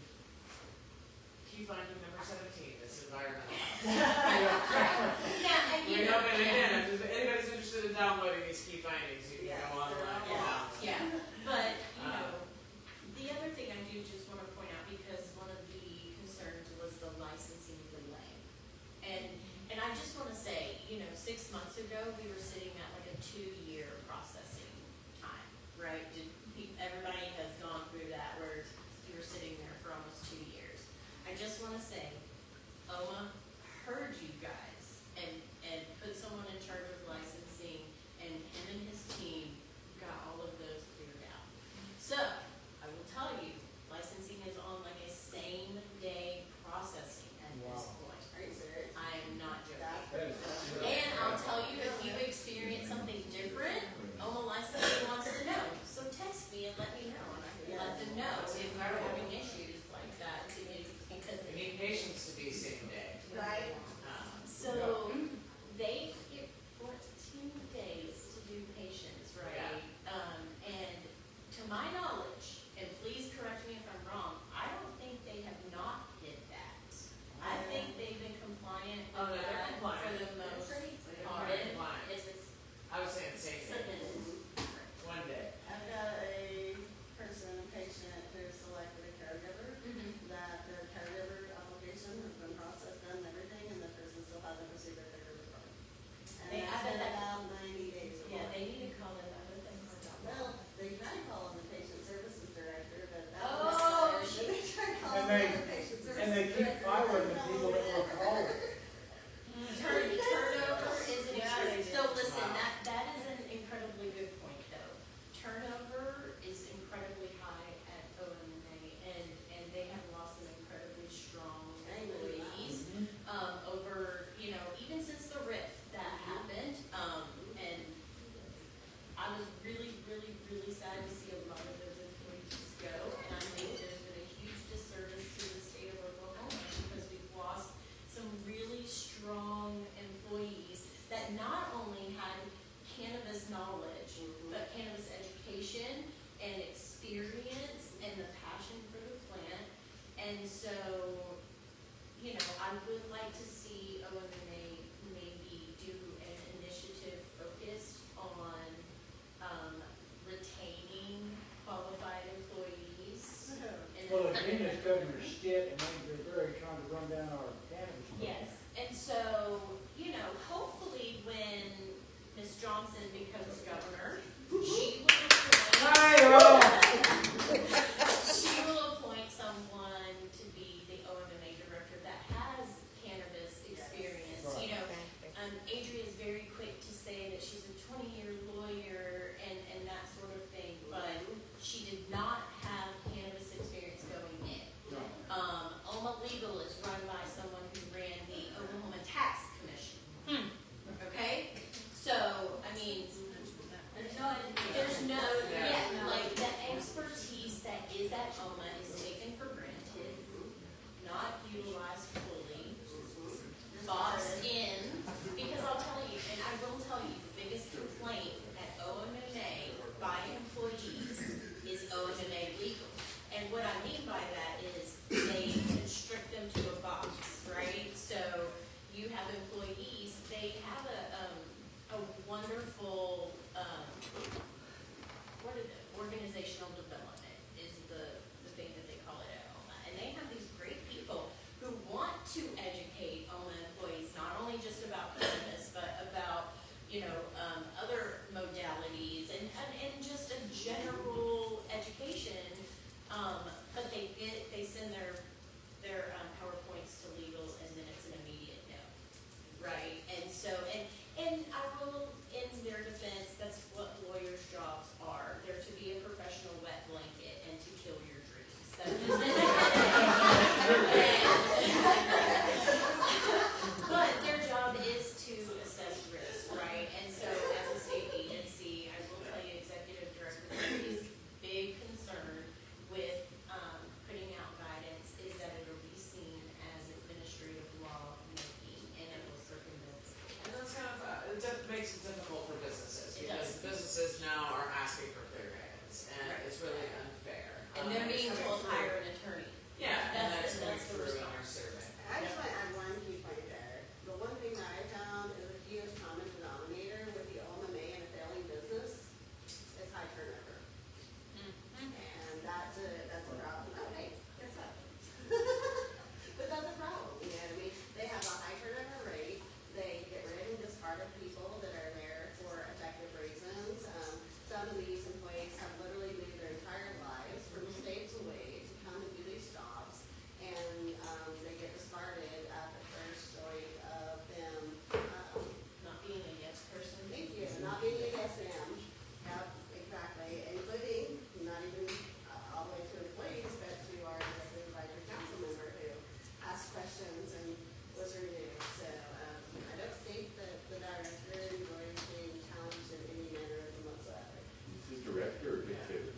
Key finding number 17 is environmental. yeah, and you You know, know, and again, if anybody's interested in downloading these key findings, you can go online. yeah, but, you know, the other thing I do just want to point out, because one of the concerns was the licensing delay. And I just want to say, you know, 6 months ago, we were sitting at like a 2-year processing time, right? Everybody has gone through that where you were sitting there for almost 2 years. I just want to say, OMA heard you guys and put someone in charge of licensing, and him and his team got all of those cleared out. So, I will tell you, licensing is on like a same day processing at this point. Are you serious? I am not joking. That is- And I'll tell you, if you experience something different, OMA licensing wants to know. So text me and let me know, and I can let them know if we're having issues like that. Because We need patients to be same day. Right? so they get 14 days to do patients, right? And to my knowledge, and please correct seen this governor skit, and they're very trying to run down our cannabis. Yes, and so, you know, hopefully when Ms. Johnson becomes governor, she will appoint someone to be the OMMA director that has cannabis experience. Right. You know, Adria is very quick to say that she's a 20-year lawyer and that sort of thing, but she did not have cannabis experience going in. No. OMA Legal is run by someone who ran the Oklahoma Tax Commission. Okay? So, I mean, there's no, like, the expertise that is at OMA is taken for granted, not utilized fully, boxed in, because I'll tell you, and I will tell you, the biggest complaint at OMMA by employees is OMMA legal. And what I mean by that is they constrict them to a box, right? So you have employees, they have a wonderful, organizational development is the thing that they call it at OMA. And they have these great people who want to educate OMA employees, not only just about cannabis, but about, you know, other modalities and just a general education. But they send their PowerPoints to legal, and then it's an immediate no, right? And so, and I will, in their defense, that's what lawyers' jobs are. They're to be a professional wet blanket and to kill your dreams. That but their job is to assess risk, right? And so, as a state agency, I will tell you, executive director is big concern with putting out guidance is that it will be seen as administrative law making, and it will circumvent. And that's kind of, it makes it difficult for businesses, It because does. businesses now are asking for clear guidance, and Right. it's really unfair. And they're being It's told coming hire an attorney. through- Yeah, and That's that's coming the through in response. our survey. I just want to add one key point there. The one thing that I found is a huge common denominator with the OMMA and a failing business is high turnover. And that's a problem. Oh, hey, guess what? But that's a problem, you know what I mean? They have a high turnover rate. They get rid and discard of people that are there for effective reasons. Some of these employees have literally moved their entire lives from states away to come and do these jobs. And, they get discarded at the first joint of them, Not being a yes person. thank you, not being a yes ma'am. Yep, exactly, including, not even all the way to employees, but to our executive advisory council member who asked questions and was renewed. So, I don't think that the director enjoys being challenged in any mannerism whatsoever. The director or dictator?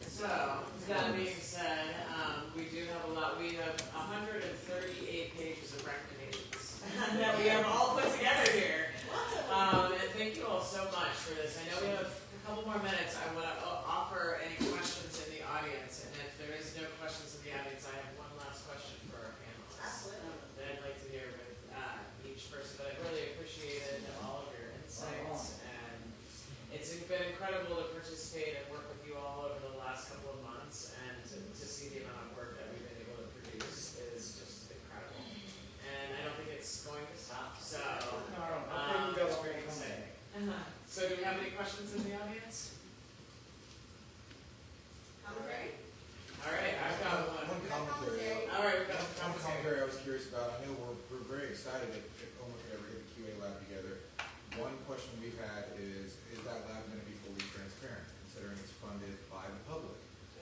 So, that being said, we do have we have 138 pages of recommendations that we have all put together here. And thank you all so much for this. I know we have a couple more minutes. I want to offer any questions in the audience, and if there is no questions in the audience, I have one last question for our panelists. Absolutely. That I'd like to hear with each person, but I really appreciated all of your insights, and it's been incredible to participate and work with you all over the last couple of months, and to see the amount of work that we've been able to produce is just incredible. And I don't think it's going to stop, so I think we got it's all pretty that exciting. So do we have any questions in the audience? Commentary? All right, I've got one. One commentary. All right, we've got One some commentary I was curious about. I know we're very excited if OMA could ever get the QA lab together. One question we've had is that lab going to be fully transparent, considering it's funded by the public?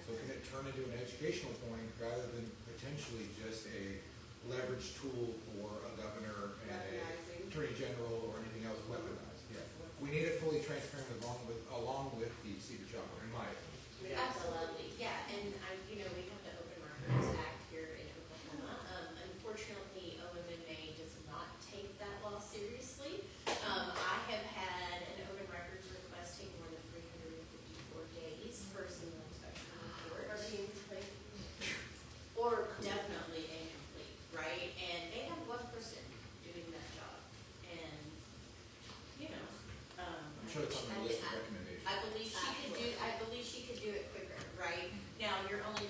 So can it turn into an educational point rather than potentially just a leverage tool for a governor and a Weaponizing. attorney general or anything else weaponized? Yeah. We need it fully transparent along with the secret shopper, in my opinion. Absolutely, yeah, and we have the Open Records Act here in Oklahoma. Unfortunately, OMMA does not take that law seriously. I have had an open records request take more than 354 days for a single inspection report. Or being complete? Or definitely incomplete, right? And they have one person doing that job, and, I'm sure it's on the list of recommendations. I believe she could do it quicker, right? Now, you're only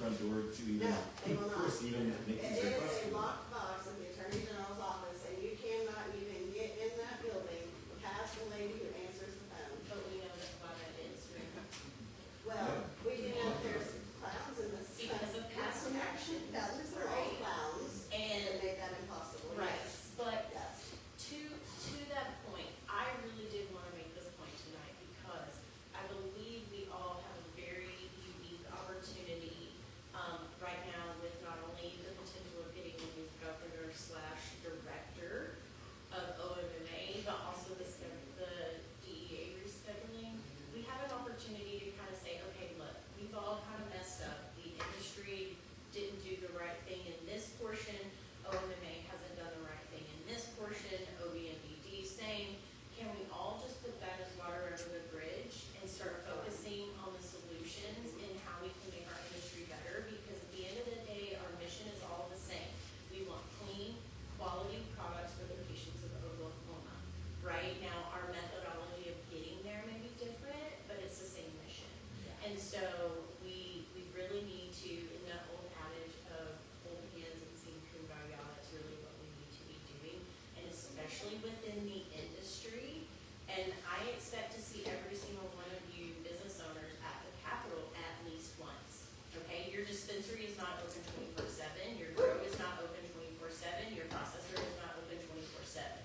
front door to even No, they will not. proceed and make It these is requests? a locked box in the Attorney General's office, and you cannot even get in that building past the lady who answers the phone. But we know that why that is, right? Well, we do know there's clowns in this. Because of past action, Those are all clowns, And, and made that impossible, right, yes. but Yes. to that point, I really did wanna make this point tonight because I believe we all have a very unique opportunity, right now with not only the potential of getting a new governor slash director of OMMA, but also the DEA rescheduling. We have an opportunity to kind of say, okay, look, we've all kind of messed up. The industry didn't do the right thing in this portion. OMMA hasn't done the right thing in this portion. OBMDD same. Can we all just put that as water under the bridge and start focusing on the solutions and how we can make our industry better? Because at the end of the day, our mission is all the same. We want clean, quality products for the patients of Oklahoma. Right now, our methodology of getting there may be different, but it's the same mission. And so we really need to, in that old adage of old hands and sing kumbaya, that's really what we need to be doing. And especially within the industry. And I expect to see every single one of you business owners at the Capitol at least once. Okay, your dispensary is not open 24/7, your grow is not open 24/7, your processor is not open 24/7.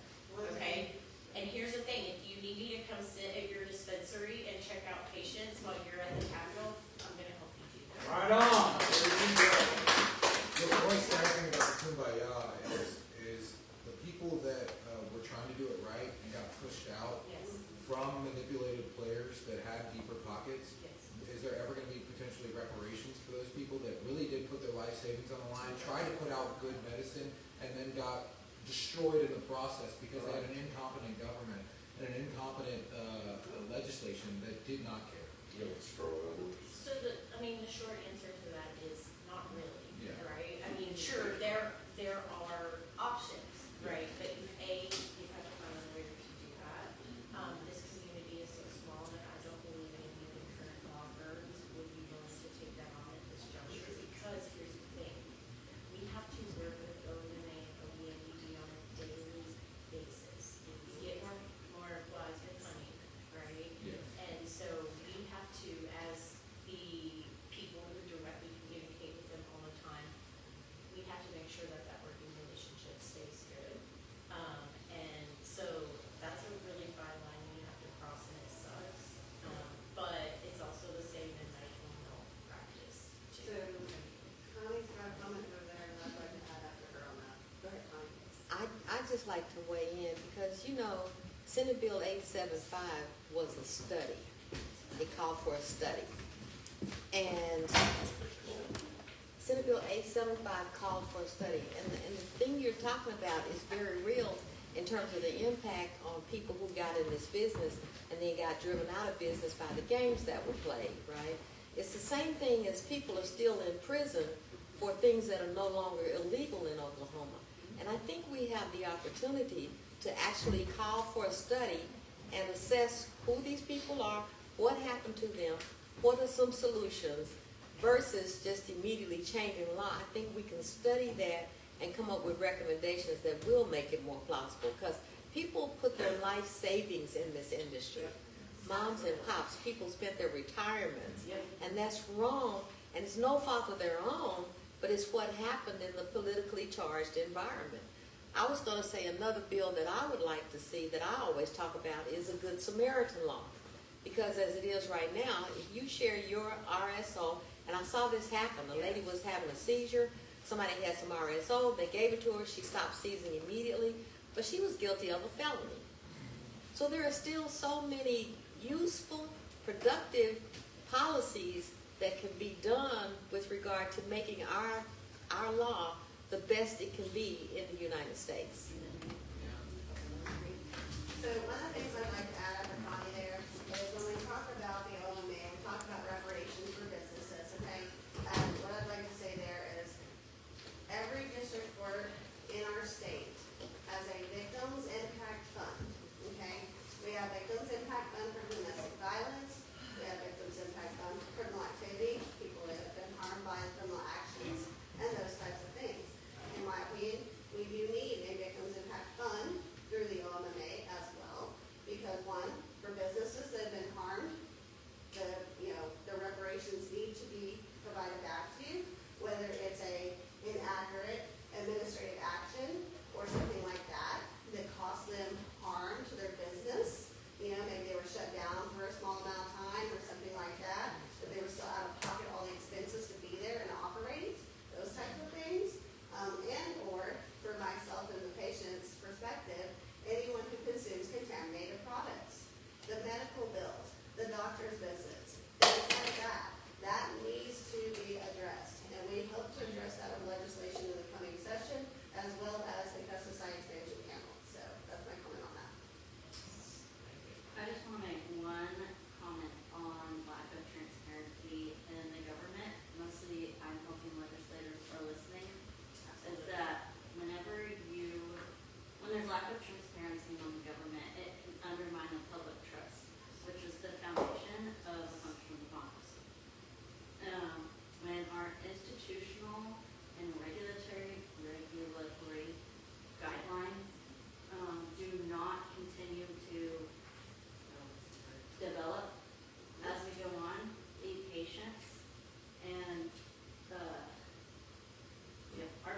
Okay? And here's the thing, if you need me to come sit at your dispensary and check out patients while you're at the Capitol, I'm gonna help you do that. Right on. The one sad thing about the Kumbaya is the people that were trying to do it right and got pushed out Yes, from manipulated players that had deeper pockets. yes. Is there ever gonna be potentially reparations for those people that really did put their life savings on the line, tried to put out good medicine, and then got destroyed in the process because they had an incompetent government and an incompetent legislation that did not care? You know, straw others. So the short answer to that is not really, Yeah. right? I mean, sure, there are options, right? But you have to find a way to do that. This community is so small that I don't believe any of the current law firms would be willing to take that on at this juncture because here's the thing. We have to work with OMMA and OBMDD on a daily basis. We get more flies than honey, right? Yeah. And so we have to, as the people who directly communicate with them all the time, we have to make sure that that working relationship stays good. And so that's a really fine line we have to cross and it sucks. But it's also the same in medical malpractice too. So, Connie's got a comment over there, and I'd like to add after her on that. Go ahead, Connie. I'd just like to weigh in because, you know, Senate Bill 875 was a study. It called for a study. And Senate Bill 875 called for a study. And the thing you're talking about is very real in terms of the impact on people who got in this business and then got driven out of business by the games that were played, right? It's the same thing as people are still in prison for things that are no longer illegal in Oklahoma. And I think we have the opportunity to actually call for a study and assess who these people are, what happened to them, what are some solutions, versus just immediately changing law. I think we can study that and come up with recommendations that will make it more plausible, because people put their life savings in this industry. Moms and pops, people spent their retirements, and that's wrong, and it's no fault of their own, but it's what happened in the politically charged environment. I was going to say another bill that I would like to see that I always talk about is a Good Samaritan law. Because as it is right now, if you share your RSO, and I saw this happen, a lady was having a seizure, somebody had some RSO, they gave it to her, she stopped seizing immediately, but she was guilty of a felony. So there are still so many useful, productive policies that can be done with regard to making our law the best it can be in the United States. So one of the things I'd like to add after Connie there is when we talk about the OMA, we talk about reparations for businesses, okay? What I'd like to say there is every district court in our state has a victims impact fund, okay? We have victims impact fund for domestic violence, we have victims impact fund for criminal activity, people that have been harmed by criminal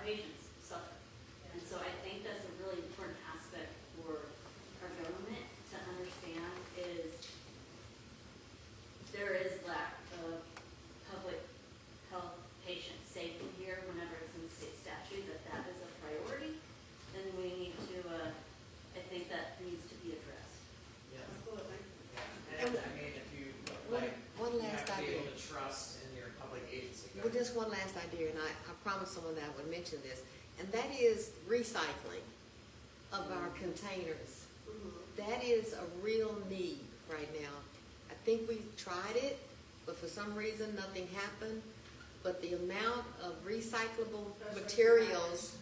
patients suffer. And so I think that's a really important aspect for our government to understand is there is lack of public health patient safety here whenever it's in the state statute, that is a priority. Then we need to, I think that needs to be addressed. Yeah. Absolutely. Yeah, and I mean, if you, like, One you last have to be idea. able to trust in your public agency Well, government. just one last idea, and I promised someone that I would mention this, and that is recycling of our containers. That is a real need right now. I think we tried it, but for some reason, nothing happened. But the amount of recyclable materials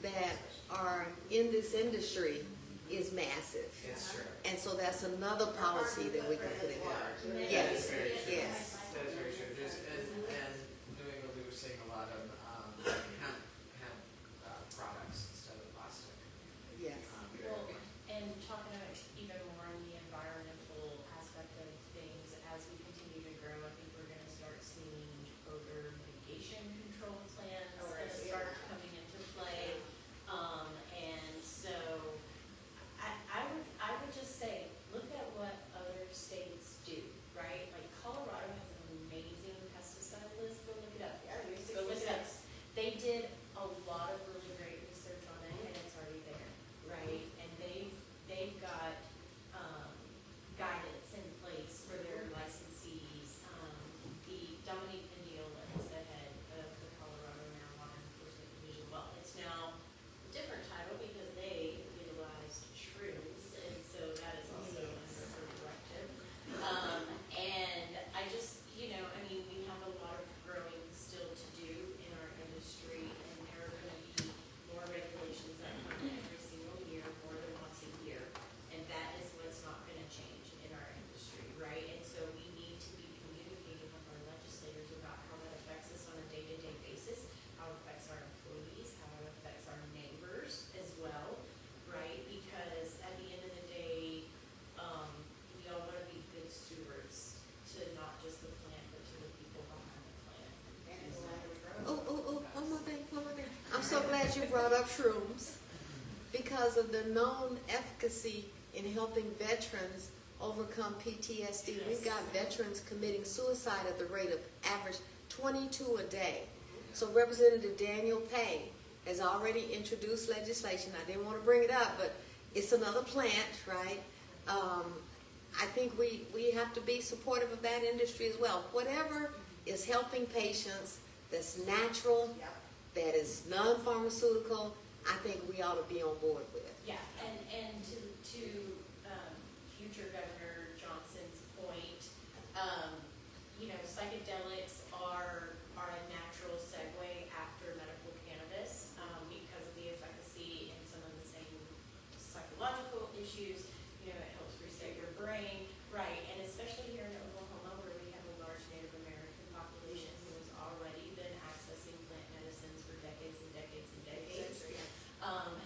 that are in this industry is massive. It's true. And so that's another policy that we can put in. That is Yes, very true. yes. That is very true. And New England, we were seeing a lot of hemp products instead of plastic. Yes. Well, and talking about even more on the environmental aspect of things, as we continue to grow, I think we're gonna start seeing odor mitigation control plans Oh, right, that yeah. start coming into play. And so, I would just say, look at what other states do, right? Like Colorado has an amazing pesticide list, go look it up. Yeah, you're Go look it up. 66. They did a lot of really great research on it, and it's already there, right? And they've got, guidance in place for their licensees. The Dominique Pendiola is the head of the Colorado Marijuana Enforcement Division. Well, it's now a different title because they legalized shrooms, and so that is also under her directive. And I just, we have a lot of growing still to do in our industry, and there are gonna be more regulations that come in every single year, more than once a year. And that is what's not gonna change in our industry, right? And so we need to be communicating with our legislators about how that affects us on a day-to-day basis, how it affects our employees, how it affects our neighbors as well, right? Because at the end of the day, we all wanna be good stewards to not just the plant, but to the people behind the plant. And the land we grow. One more thing. I'm so glad you brought up shrooms because of the known efficacy in helping veterans overcome PTSD. We've got veterans committing suicide at the rate of average 22 a day. So Representative Daniel Pay has already introduced legislation. I didn't want to bring it up, but it's another plant, right? I think we have to be supportive of that industry as well. Whatever is helping patients that's natural, Yep. that is non-pharmaceutical, I think we ought to be on board with. Yeah, and to future Governor Johnson's point, psychedelics are a natural segue after medical cannabis, because of the efficacy and some of the same psychological issues. It helps reset your brain, right? And especially here in Oklahoma, where we have a large Native American population who has already been accessing plant medicines for decades and decades and decades.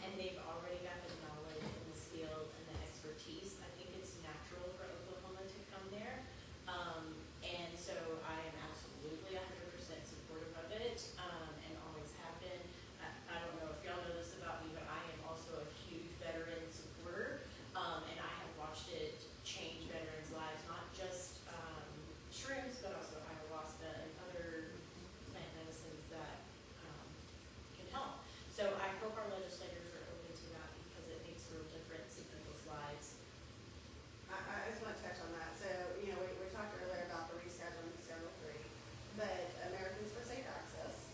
And they've already got the knowledge and the skill and the expertise. I think it's natural for Oklahoma to come there. And so I am absolutely 100% supportive of it, and always have been. I don't know if y'all know this about me, but I am also a huge veteran supporter, and I have watched it change veterans' lives, not just shrooms, but also ayahuasca and other plant medicines that can help. So I hope our legislators are open to that because it makes a real difference in people's lives. I just want to touch on that. So, we talked earlier about the rescheduling of Schedule 3, but Americans for Safe Access,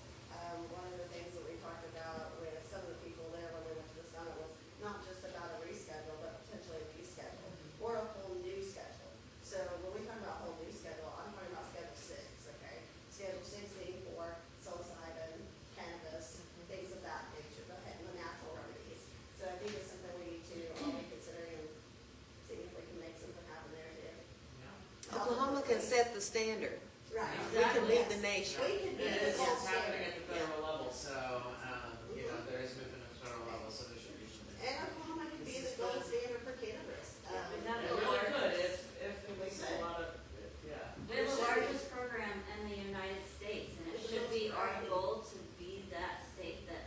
one of the things that we talked about with some of the people there when we went to the summit was not just about a reschedule, but potentially a reschedule or a whole new schedule. So when we talk about a whole new schedule, I'm talking about Schedule 6, okay? Schedule 6 being for psilocybin, cannabis, things of that nature, the natural remedies. So I think it's something we need to all be considering and see if we can make something happen there too. Oklahoma can set the standard. Right. We can lead the nation. We can be And the it's gold happening standard. at the federal level, so, there is movement at the federal level, so there should be. And Oklahoma can be the gold standard for cannabis. And that It really could, if it makes a lot of, yeah. We're the largest program in the United States, and it should be our goal to be that state that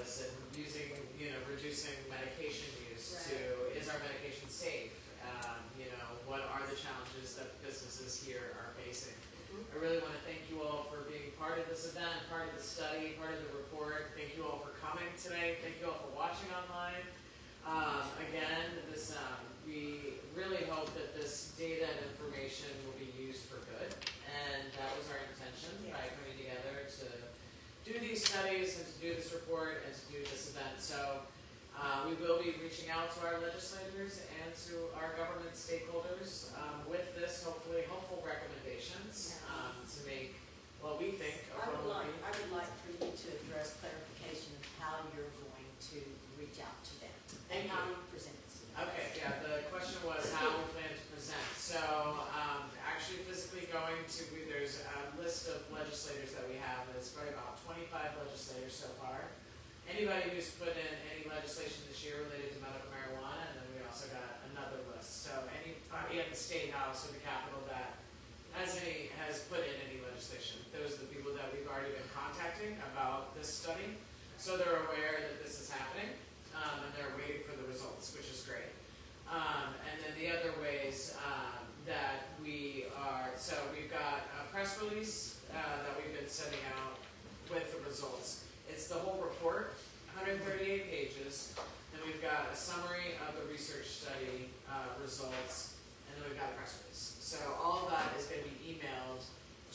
cannabis and using, reducing medication use to, is our medication safe? What are the challenges that businesses here are facing? I really want to thank you all for being part of this event, part of the study, part of the report. Thank you all for coming today. Thank you all for watching online. Again, we really hope that this data and information will be used for good, and that was our intention by coming together to do these studies and to do this report and to do this event. So we will be reaching out to our legislators and to our government stakeholders with this, hopefully, hopeful recommendations to make what we think I would will be. like for you to address clarification of how you're going to reach out to them and how you present this. Okay, yeah, the question was how we plan to present. So, actually physically going to, there's a list of legislators that we have, it's probably about 25 legislators so far. Anybody who's put in any legislation this year related to medical marijuana, and then we also got another list. So anybody at the State House or the Capitol that has put in any legislation, those are the people that we've already been contacting about this study. So they're aware that this is happening, and they're waiting for the results, which is great. And then the other ways that we are, so we've got a press release that we've been sending out with the results. It's the whole report, 138 pages, and we've got a summary of the research study results, and then we've got a press release. So all of that is going to be emailed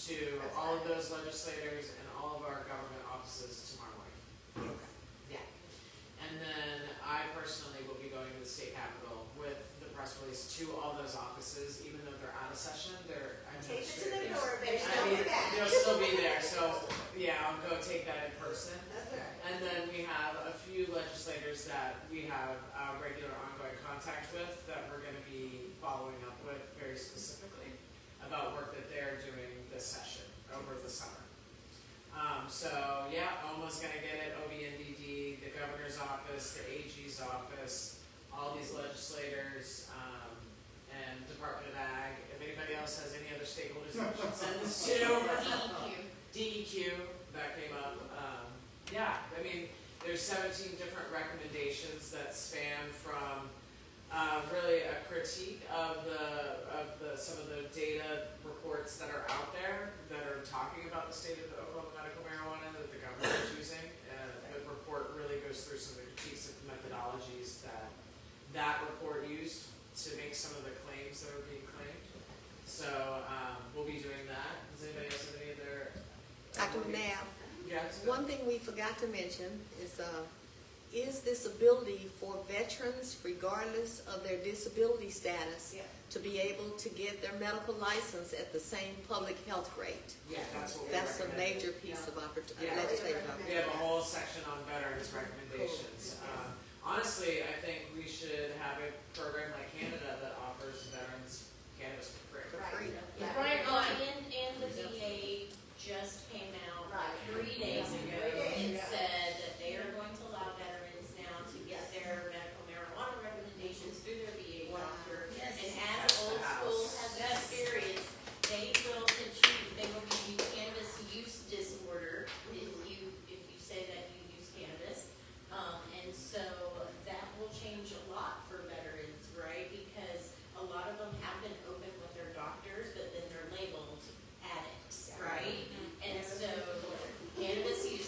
to all of those legislators and all of our government offices tomorrow morning. Yeah. And then I personally will be going to the state capitol with the press release to all those offices, even though they're out of session. Take it to the administrators. door, but I still mean, be back. they'll still be there, so yeah, I'll go take that in person. That's right. And then we have a few legislators that we have regular ongoing contact with that we're going to be following up with very specifically about work that they're doing this session over the summer. So yeah, almost going to get it, OBNDD, the governor's office, the AG's office, all these legislators, and Department of Ag. If anybody else has any other stakeholders that should send this to, DEQ, that came up. Yeah, I mean, there's 17 different recommendations that span from really a critique of some of the data reports that are out there that are talking about the state of the Oklahoma medical marijuana that the government is using. The report really goes through some of the critiques of the methodologies that report used to make some of the claims that are being claimed. So we'll be doing that. Does anybody else have any other? Dr. McNabb, Yeah. one thing we forgot to mention is this ability for veterans, regardless of their disability status, to be able to get their medical license at the same public health rate. Yeah, that's what we That's a recommend. major piece of Yeah. legislative We have a whole section on veterans recommendations. Honestly, I think we should have a program like Canada that offers veterans cannabis for free. for free. Right, and the VA just came out like 3 days ago and said that they are going to allow veterans now to get their medical marijuana recommendations through their VA doctor. And as Old School has experienced, they will give you cannabis use disorder if you say that you use cannabis. And so that will change a lot for veterans, right? Because a lot of them have been open with their doctors, but then they're labeled addicts, right? And so cannabis use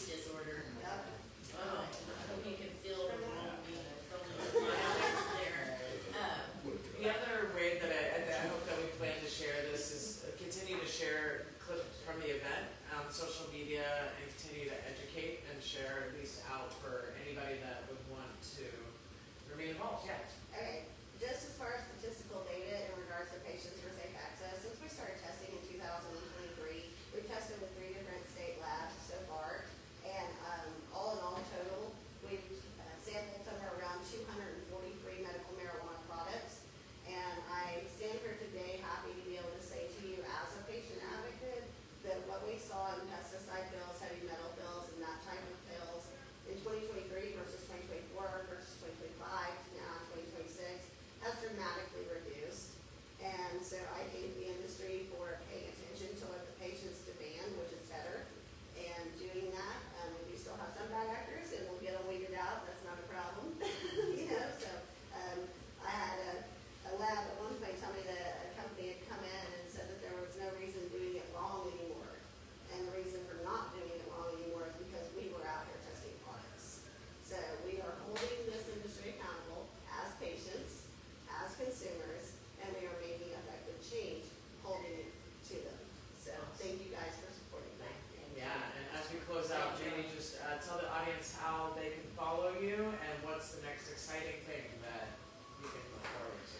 what's the next exciting thing that you can look forward to?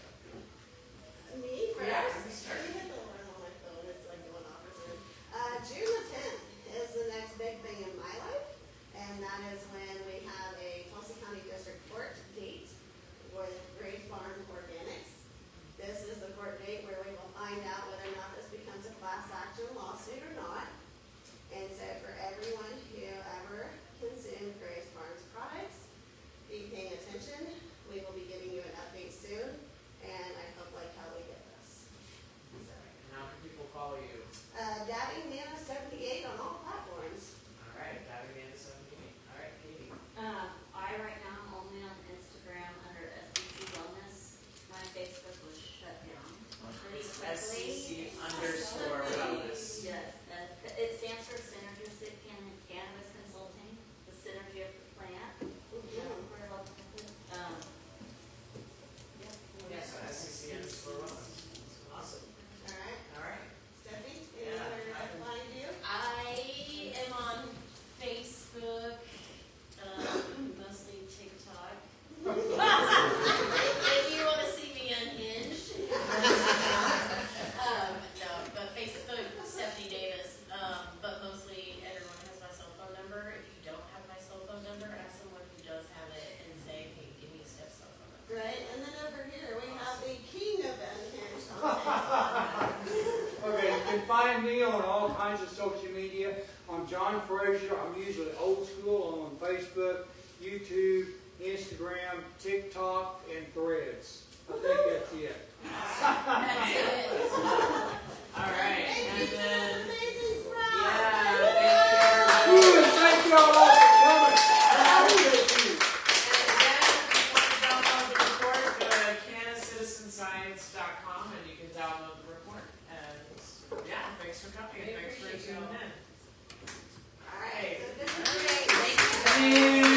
Me first? Yeah, you start. Let me hit the one on my phone, it's like going off or something. June the 10th is the next big thing in my life, and that is when we have a Tulsa County District Court date with Great Farm Organics. This is the court date where we will find out whether or not this becomes a class action lawsuit or not. And so for everyone who ever consumed Grace Farms products, be paying attention. We will be giving you an update soon, and I hope like how we get this. So, And how can people follow you? Dabbing Nana 78 on all platforms. All right, Davy Amanda 78. All right, Katie. I right now am only on Instagram under SCC Wellness. My Facebook was shut down pretty It's quickly. SCC_wellness. Yes, it stands for Synergistic Cannabis Consulting, the synergy of the plant. For health benefit. Yes, SCC_wellness. Awesome. All right, All right. Stephanie, Yeah, any other to find you? I am on Facebook, mostly TikTok. If you want to see me unhinged. No, but Facebook, Stephanie Davis, but mostly everyone has my cell phone number. If you don't have my cell phone number, ask someone who does have it and say, hey, give me Steph's cell phone number. Right, and then over here, we have the king of unhinged on TikTok. Okay, you can find me on all kinds of social media. I'm John Frazier. I'm usually old school on Facebook, YouTube, Instagram, TikTok, and Threads. I think that's it. That's it. All right. Thank And you for then, the amazing spread. yeah, thank you. Woo, thank you all for coming. I appreciate you. And again, if you want to download the report, go to CannabisCitizenscience.com and you can download the report. And yeah, thanks for coming and thanks for tuning in. All right, so this is great. Thank you. And